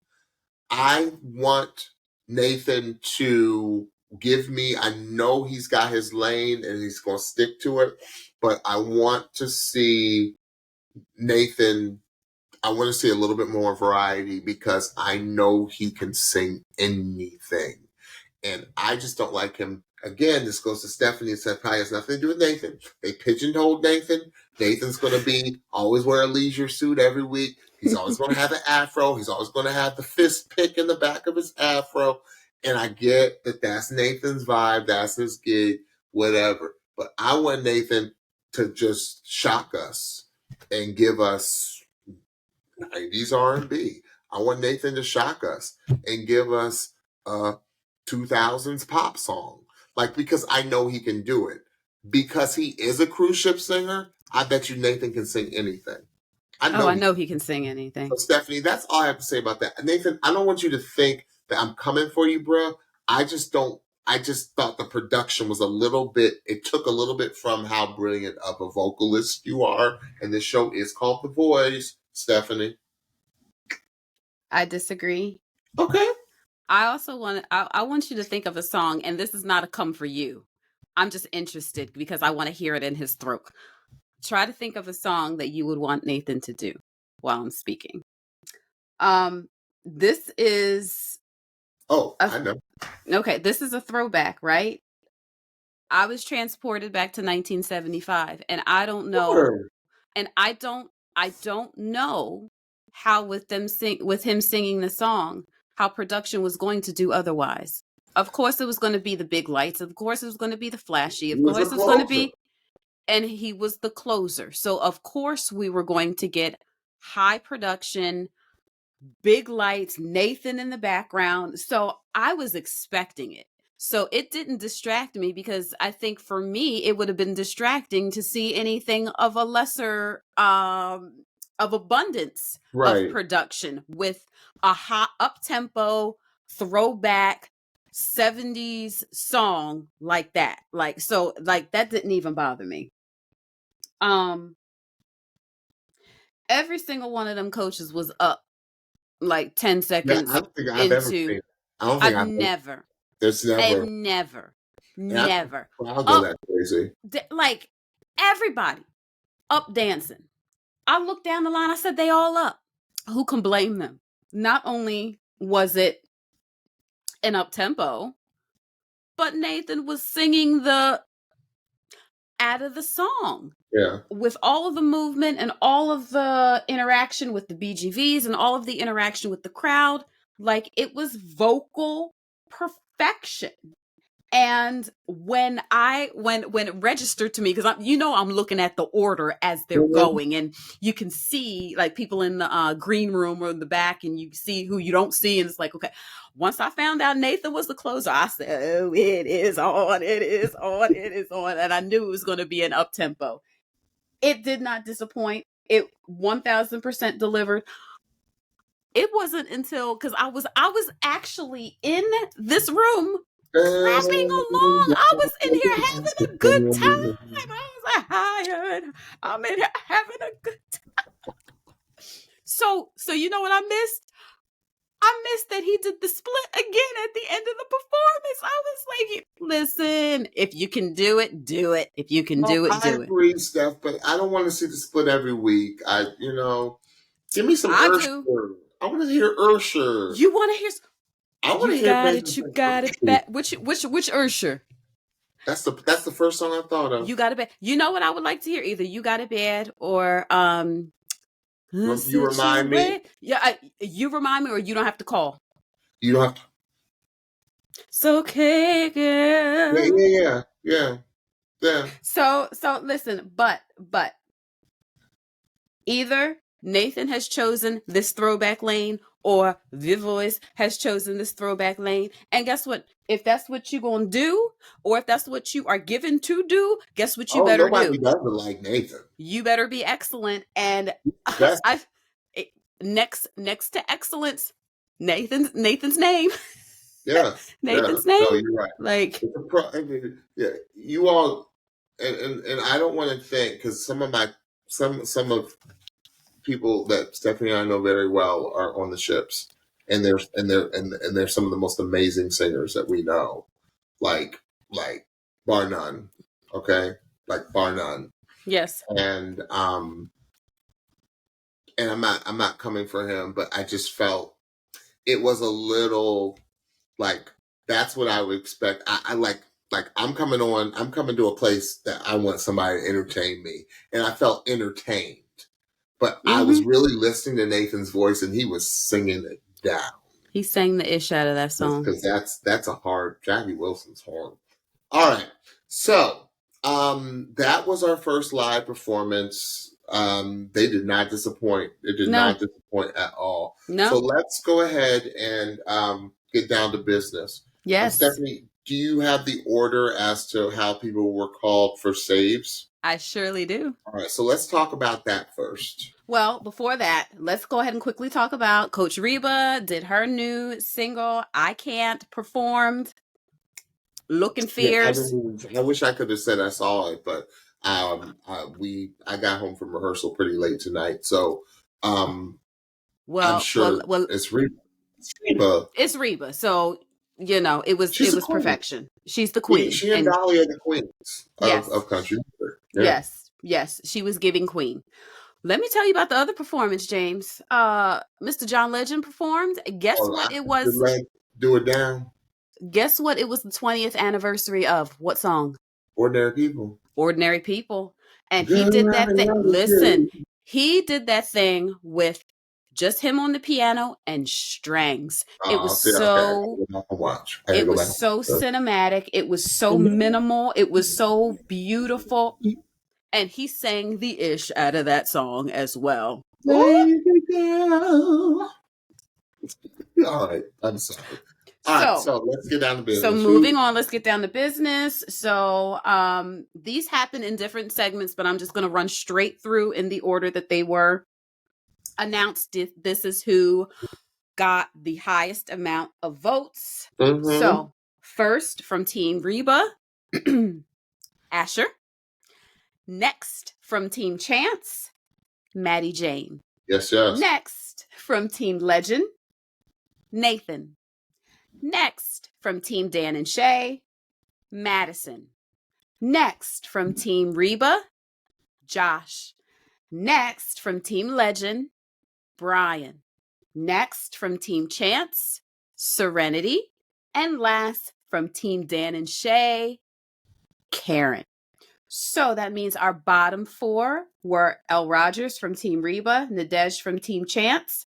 I want Nathan to give me, I know he's got his lane and he's going to stick to it, but I want to see Nathan, I want to see a little bit more variety because I know he can sing anything. And I just don't like him. Again, this goes to Stephanie and said, "Hi, has nothing to do with Nathan. They pigeonholed Nathan. Nathan's going to always wear a leisure suit every week. He's always going to have an afro. He's always going to have the fist pick in the back of his afro. And I get that that's Nathan's vibe. That's his gig, whatever. But I want Nathan to just shock us and give us 90s R&B. I want Nathan to shock us and give us 2000s pop song. Like, because I know he can do it. Because he is a cruise ship singer, I bet you Nathan can sing anything. I know he can sing anything. So, Stephanie, that's all I have to say about that. Nathan, I don't want you to think that I'm coming for you, bro. I just thought the production was it took a little bit from how brilliant of a vocalist you are. And this show is called The Voice, Stephanie. I disagree. Okay. I also I want you to think of a song, and this is not a come for you. I'm just interested because I want to hear it in his throat. Try to think of a song that you would want Nathan to do while I'm speaking. This is... I know. Okay, this is a throwback, right? I was transported back to 1975, and I don't know, Sure. and I don't know how with him singing the song, how production was going to do otherwise. Of course, it was going to be the big lights. Of course, it was going to be the flashy. He Of was a course, it was going to closer. be, and he was the closer. So of course, we were going to get high production, big lights, Nathan in the background. So I was expecting it. So it didn't distract me, because I think for me it would have been distracting to see anything of a lesser of abundance of Right. production with a hot up tempo throwback 70s song like that. Like, so like that didn't even bother me. Every single one of them coaches was up like 10 Yeah, I seconds don't think I've ever into. seen it. I don't think I've I've ever, never, there's I've never, never, and I think never I'll go up, that crazy. like everybody up dancing. I looked down the line, I said, they all up. Who can blame them? Not only was it an up tempo, but Nathan was singing the out of the song. Yeah. With all of the movement and all of the interaction with the BGVs and all of the interaction with the crowd, like it was vocal perfection. And when it registered to me, because I'm looking at the order as they're Mhm. going, and you can see like people in the green room or in the back, and you see who you don't see, and it's like, okay. Once I found out Nathan was the closer, I said, "Oh, it is on, it is on, it is on," and I knew it was going to be an up tempo. It did not disappoint. It 1000% delivered. It wasn't until, because I was actually in this room clapping along. I was in here having a good time. I was like, hired. I'm in here having a good time. So you know what I missed? I missed that he did the split again at the end of the performance. I was like, listen, if you can do it, do it. If you can No, do it, I do it. agree, Steph, but I don't want to see the split every week. Give me some I do. Ursher. I want to hear Ursher. You want to hear? I want to You hear got Nathan it. You sing got it. Ursher. Which Ursher? That's the first song I thought of. You got it bad. You know what I would like to hear? Either You Got It Bad or You remind me. Yeah, you remind me, or you don't have to call. You don't have to. It's okay, girl. Yeah. So listen, but either Nathan has chosen this throwback lane, or The Voice has chosen this throwback lane. And guess what? If that's what you're going to do, or if that's what you are given to do, guess what you Oh, better nobody do? doesn't like Nathan. You better be excellent. And That's next to excellence, Nathan's name. yeah. Nathan's No, name. you're right. Like, Yeah, you all, and I don't want to think, because some of people that Stephanie and I know very well are on the ships, and they're some of the most amazing singers that we know, like bar none. Okay, like bar none. yes. And I'm not coming for him, but I just felt it was a little like that's what I would expect. I like I'm coming to a place that I want somebody to entertain me, and I felt entertained. But I was really listening to Nathan's voice, and he was singing it down. He sang the ish out of that song. Because that's a hard. Jackie Wilson's hard. All right, so that was our first live performance. They did not disappoint. It did not disappoint at all. No. So let's go ahead and get down to business. Yes. Stephanie, do you have the order as to how people were called for saves? I surely do. All right, so let's talk about that first. Well, before that, let's go ahead and quickly talk about Coach Reba did her new single, I Can't, performed. Looking fierce. I wish I could have said I saw it, but I got home from rehearsal pretty late tonight, so I'm sure it's Reba. It's Reba, so it was perfection. She's the queen. She and Dolly are the queens of country music. Yeah. Yes, she was giving queen. Let me tell you about the other performance, James. Mr. John Legend performed. Guess what it was? Do it down. Guess what it was the 20th anniversary of? What song? Ordinary People. Ordinary People. And he Good did that thing. night, Listen, he did that thing with just him on the piano and strings. It was See, okay. I so gotta go back and watch. I gotta it go was back and so watch. cinematic. It was so minimal. It was so beautiful. And he sang the ish out of that song as well. Baby girl. All right, I'm sorry. All right, so let's get down to business. So moving on, let's get down to business. So these happen in different segments, but I'm just going to run straight through in the order that they were announced. This is who got the highest amount of votes. Mm-hmm. So first from Team Reba, Asher. Next from Team Chance, Maddi Jane. Yes, yes. Next from Team Legend, Nathan. Next from Team Dan and Shay, Madison. Next from Team Reba, Josh. Next from Team Legend, Bryan. Next from Team Chance, Serenity. And last from Team Dan and Shay, Karen. So that means our bottom four were L.Rodgers from Team Reba, Nadege from Team Chance,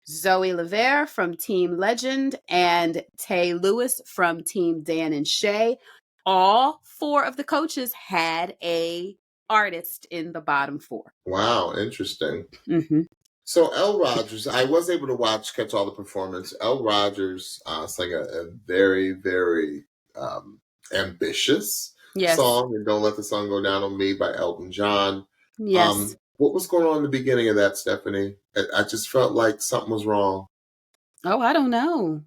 Zoe Levert from Team Legend, and Tae Lewis from Team Dan and Shay. All four of the coaches had a artist in the bottom four. Wow, interesting. Mm-hmm. So L.Rodgers, I was able to catch all the performance. L.Rodgers sang a very, very ambitious song, and Don't Let the Sun Go Down on Me by Elton John. Yes. What was going on in the beginning of that, Stephanie? I just felt like something was wrong. Oh, I don't know.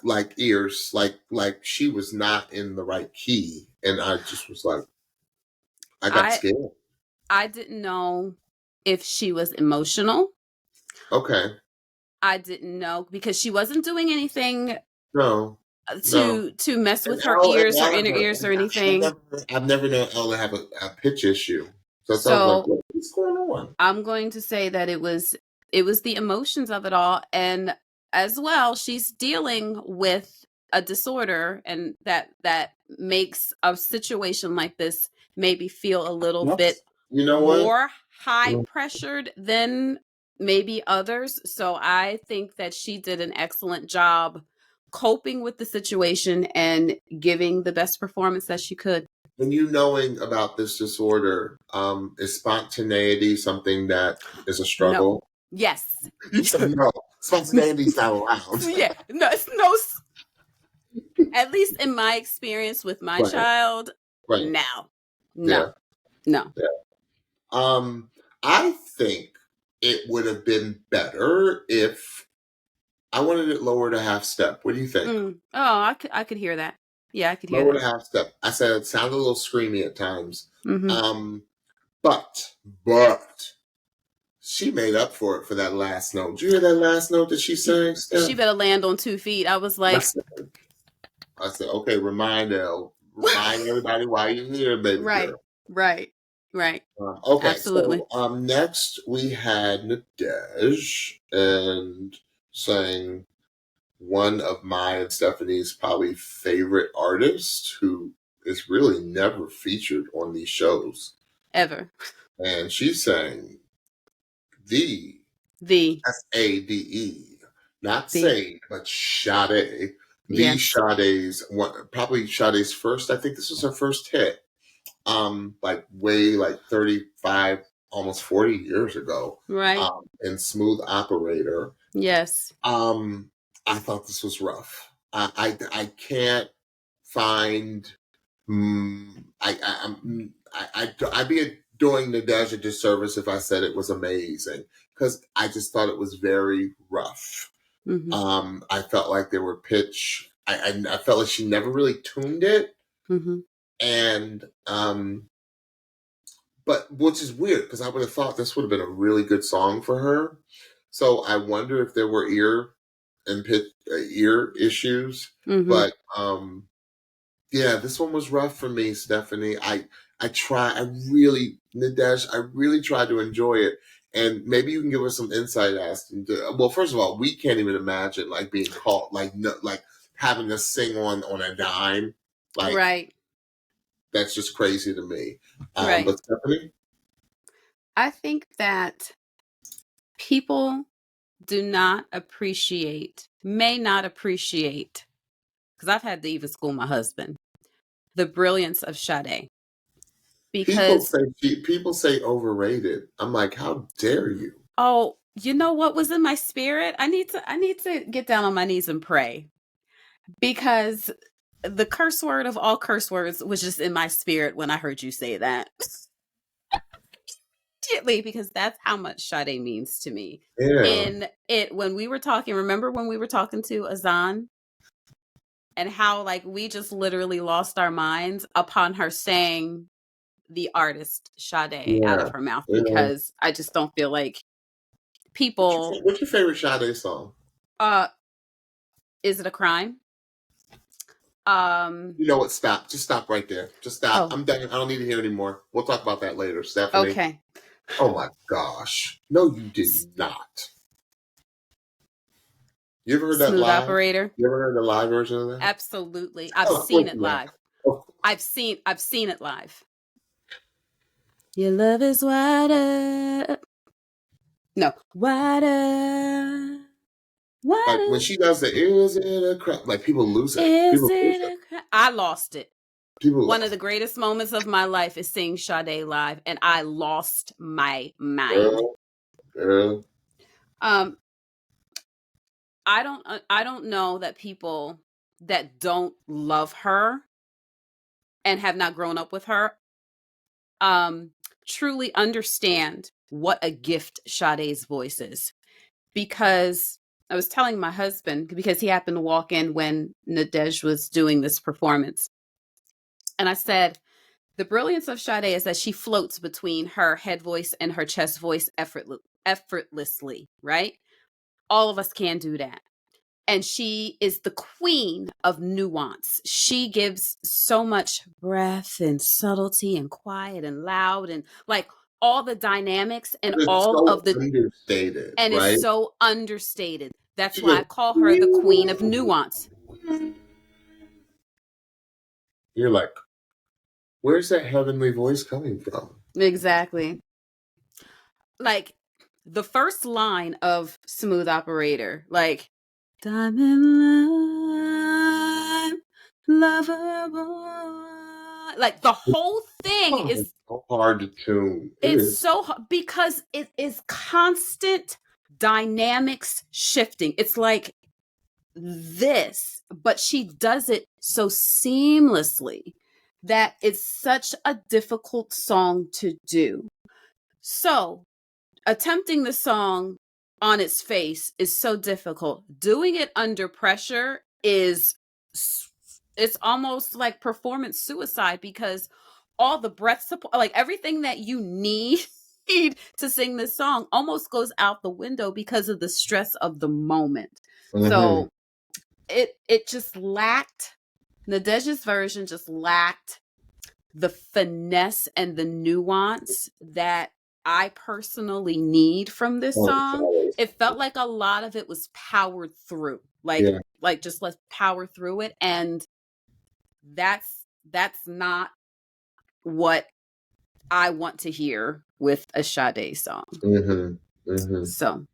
Like ears, like she was not in the right key, and I just was like, I got scared. I didn't know if she was emotional. Okay. I didn't know because she wasn't doing anything. No. To mess with her ears or inner ears or anything. I've never known Elle to have a pitch issue. So what's going on? I'm going to say that it was the emotions of it all, and as well, she's dealing with a disorder, and that makes a situation like this maybe feel a little bit more high pressured than maybe others. So I think that she did an excellent job coping with the situation and giving the best performance that she could. And you knowing about this disorder, is spontaneity something that is a struggle? No. Yes. No, spontaneity's not allowed. Yeah, no, it's no. At least in my experience with my child, no. Yeah. I think it would have been better if I wanted it lower to half step. What do you think? Oh, I could hear that. Yeah, I could hear lower that. to half step. I said it sounded a little screamy at times. Mm-hmm. But she made up for it for that last note. Did you hear that last note that she sang? She better land on 2 feet. I was like, I said, okay, remind everybody why you're here, baby girl. Right. Okay, absolutely. So next we had Nadege and sang one of my and Stephanie's probably favorite artists, who is really never featured on these shows ever. And she sang the S-A-D-E, not Sade, but Sade. Sade's probably Sade's first. I think this was her first hit. Like 35, almost 40 years ago. Right. In Smooth Operator. Yes. I thought this was rough. I can't find. I'd be doing Nadege a disservice if I said it was amazing, because I just thought it was very rough. Mm-hmm. I felt like there were pitch. I felt like she never really tuned it. Mm-hmm. And but which is weird, because I would have thought this would have been a really good song for her. So I wonder if there were ear issues. Mm-hmm. But yeah, this one was rough for me, Stephanie. Nadege, I really tried to enjoy it. And maybe you can give us some insight as to, well, first of all, we can't even imagine like being caught, like having to sing on a dime. Like, right. that's just crazy to me. Right. But Stephanie? I think that people may not appreciate, because I've had to even school my husband, the brilliance of Sade. Because People say overrated. I'm like, how dare you? oh, you know what was in my spirit? I need to get down on my knees and pray, because the curse word of all curse words was just in my spirit when I heard you say that. Immediately, because that's how much Sade means to me. Yeah. And when we were talking, remember when we were talking to Azan, and how like we just literally lost our minds upon her saying the artist Sade out of her mouth, because I just don't feel like people. What's your favorite Sade song? Is it a crime? You know what? Stop. Just stop right there. Just stop. I'm done. I don't need to hear anymore. We'll talk about that later, Stephanie. Okay. Oh my gosh. No, you did not. You ever heard that Smooth live? Operator? You ever heard the live version of that? Absolutely. I've seen it live. I've seen it live. Your love is wider. No, wider. Like when she does the "Is it a crap?" Like people lose it. I lost it. One of the greatest moments of my life is seeing Sade live, and I lost my mind. Girl. I don't know that people that don't love her and have not grown up with her truly understand what a gift Sade's voice is. Because I was telling my husband, because he happened to walk in when Nadege was doing this performance, and I said, the brilliance of Sade is that she floats between her head voice and her chest voice effortlessly, right? All of us can do that. And she is the queen of nuance. She gives so much breath and subtlety and quiet and loud and like all the dynamics and all of the understated, and right? it's so understated. That's why I call her the queen of nuance. You're like, where's that heavenly voice coming from? Exactly. Like the first line of Smooth Operator, like Diamond Line, Lover Boy. Like the whole thing is so hard to tune. It's so hard because it is constant dynamics shifting. It's like this, but she does it so seamlessly that it's such a difficult song to do. So attempting the song on its face is so difficult. Doing it under pressure it's almost like performance suicide, because all the breath support, like everything that you need to sing this song almost goes out the window because of the stress of the moment. Mm-hmm. So it just lacked, Nadege's version just lacked the finesse and the nuance that I personally need from this song. It felt like a lot of it was powered through, like just let's power through it, and that's not what I want to hear with a Sade song. Mm-hmm. Mm-hmm. So,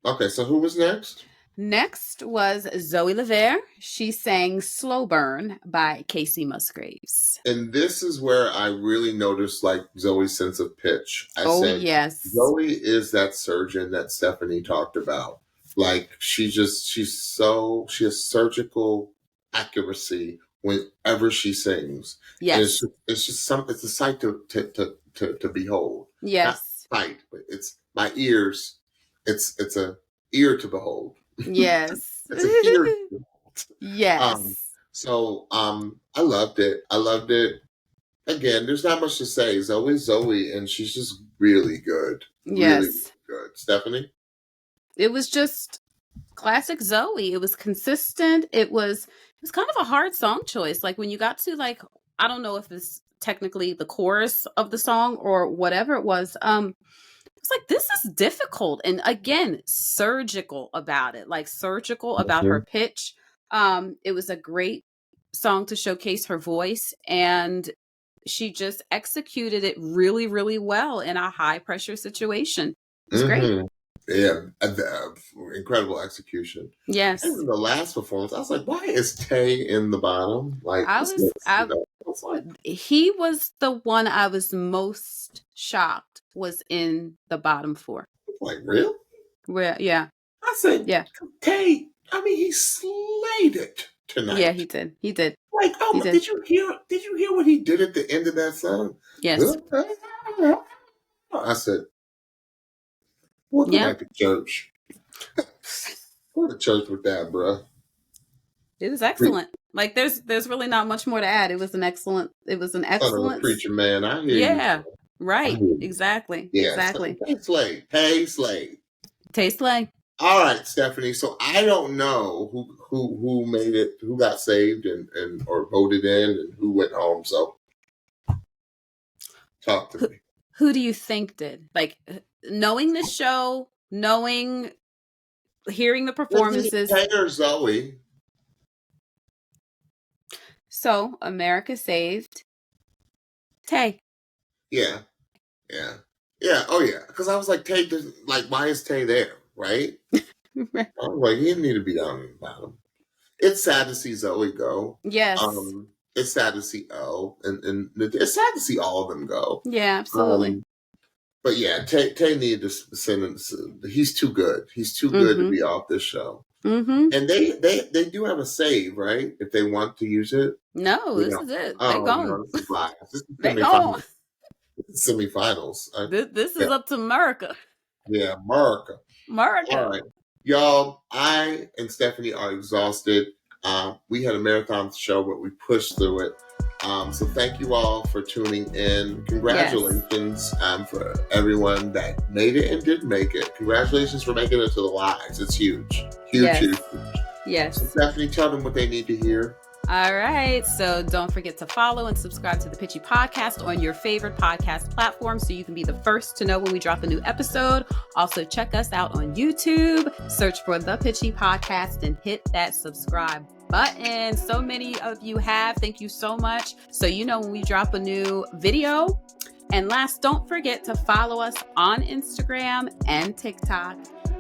okay, so who was next? Next was Zoe Levert. She sang Slow Burn by Casey Musgraves. And this is where I really noticed like Zoe's sense of pitch. Yes. Zoe is that surgeon that Stephanie talked about. Like she has surgical accuracy whenever she sings. Yes. And it's a sight to behold. Yes. Not sight, but it's my ears. It's a ear to behold. Yes. It's a ear. Yes. I loved it. Again, there's not much to say. Zoe's Zoe, and she's just really good. Yes. Really good. Stephanie? It was just classic Zoe. It was consistent. It was kind of a hard song choice. Like when you got to like, I don't know if it's technically the chorus of the song or whatever it was. It's like, this is difficult. And again, surgical about it, like surgical about her pitch. It was a great song to showcase her voice. And she just executed it really, really well in a high pressure situation. It's great. Yeah, incredible execution. Yes. And in the last performance, I was like, why is Tae in the bottom? Like, he was the one I was most shocked was in the bottom 4. Like, real? Where, yeah. I said, yeah. Tae, I mean, he slayed it tonight. Yeah, he did. He did. Like, oh, did you hear what he did at the end of that song? Yes. I said, well, go back to church. Go to church with that, bro. It was excellent. Like, there's really not much more to add. It was an excellent. Son of a preacher man. I hear you. Yeah. Right. Exactly. Yeah. Exactly. Tae slay. All right, Stephanie. So I don't know who made it, who got saved and or voted in, and who went home. So talk to me. Who do you think did? Like, knowing the show, hearing the performances. Tae or Zoe? So America saved Tae. Yeah. Oh yeah. Because I was like, Tae, why is Tae there? Right? Right. I was like, he didn't need to be down in the bottom. It's sad to see Zoe go. Yes. It's sad to see Elle, and it's sad to see all of them go. Yeah, absolutely. But yeah, Tae needed to send. He's too good. He's too good to be off this show. And they do have a save, right? If they want to use it. No, this is it. They're going. No, this is live. This is semifinals. This is up to America. Yeah, America. All right. Y'all, I and Stephanie are exhausted. We had a marathon show, but we pushed through it. So thank you all for tuning in. Congratulations for everyone that made it and didn't make it. Congratulations for making it to the lives. It's huge. Huge. Yes. So Stephanie, tell them what they need to hear. All right. So don't forget to follow and subscribe to the Pitchy Podcast on your favorite podcast platform so you can be the first to know when we drop a new episode. Also, check us out on YouTube. Search for the Pitchy Podcast and hit that subscribe button. So many of you have. Thank you so much. So you know when we drop a new video. And last, don't forget to follow us on Instagram and TikTok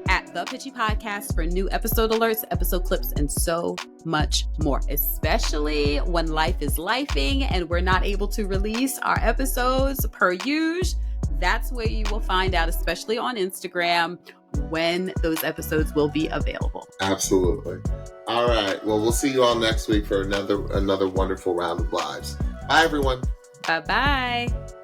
at The Pitchy Podcast for new episode alerts, episode clips, and so much more, especially when life is lifing and we're not able to release our episodes per usual. That's where you will find out, especially on Instagram, when those episodes will be available. Absolutely. All right. Well, we'll see you all next week for another wonderful round of lives. Bye, everyone. Bye-bye.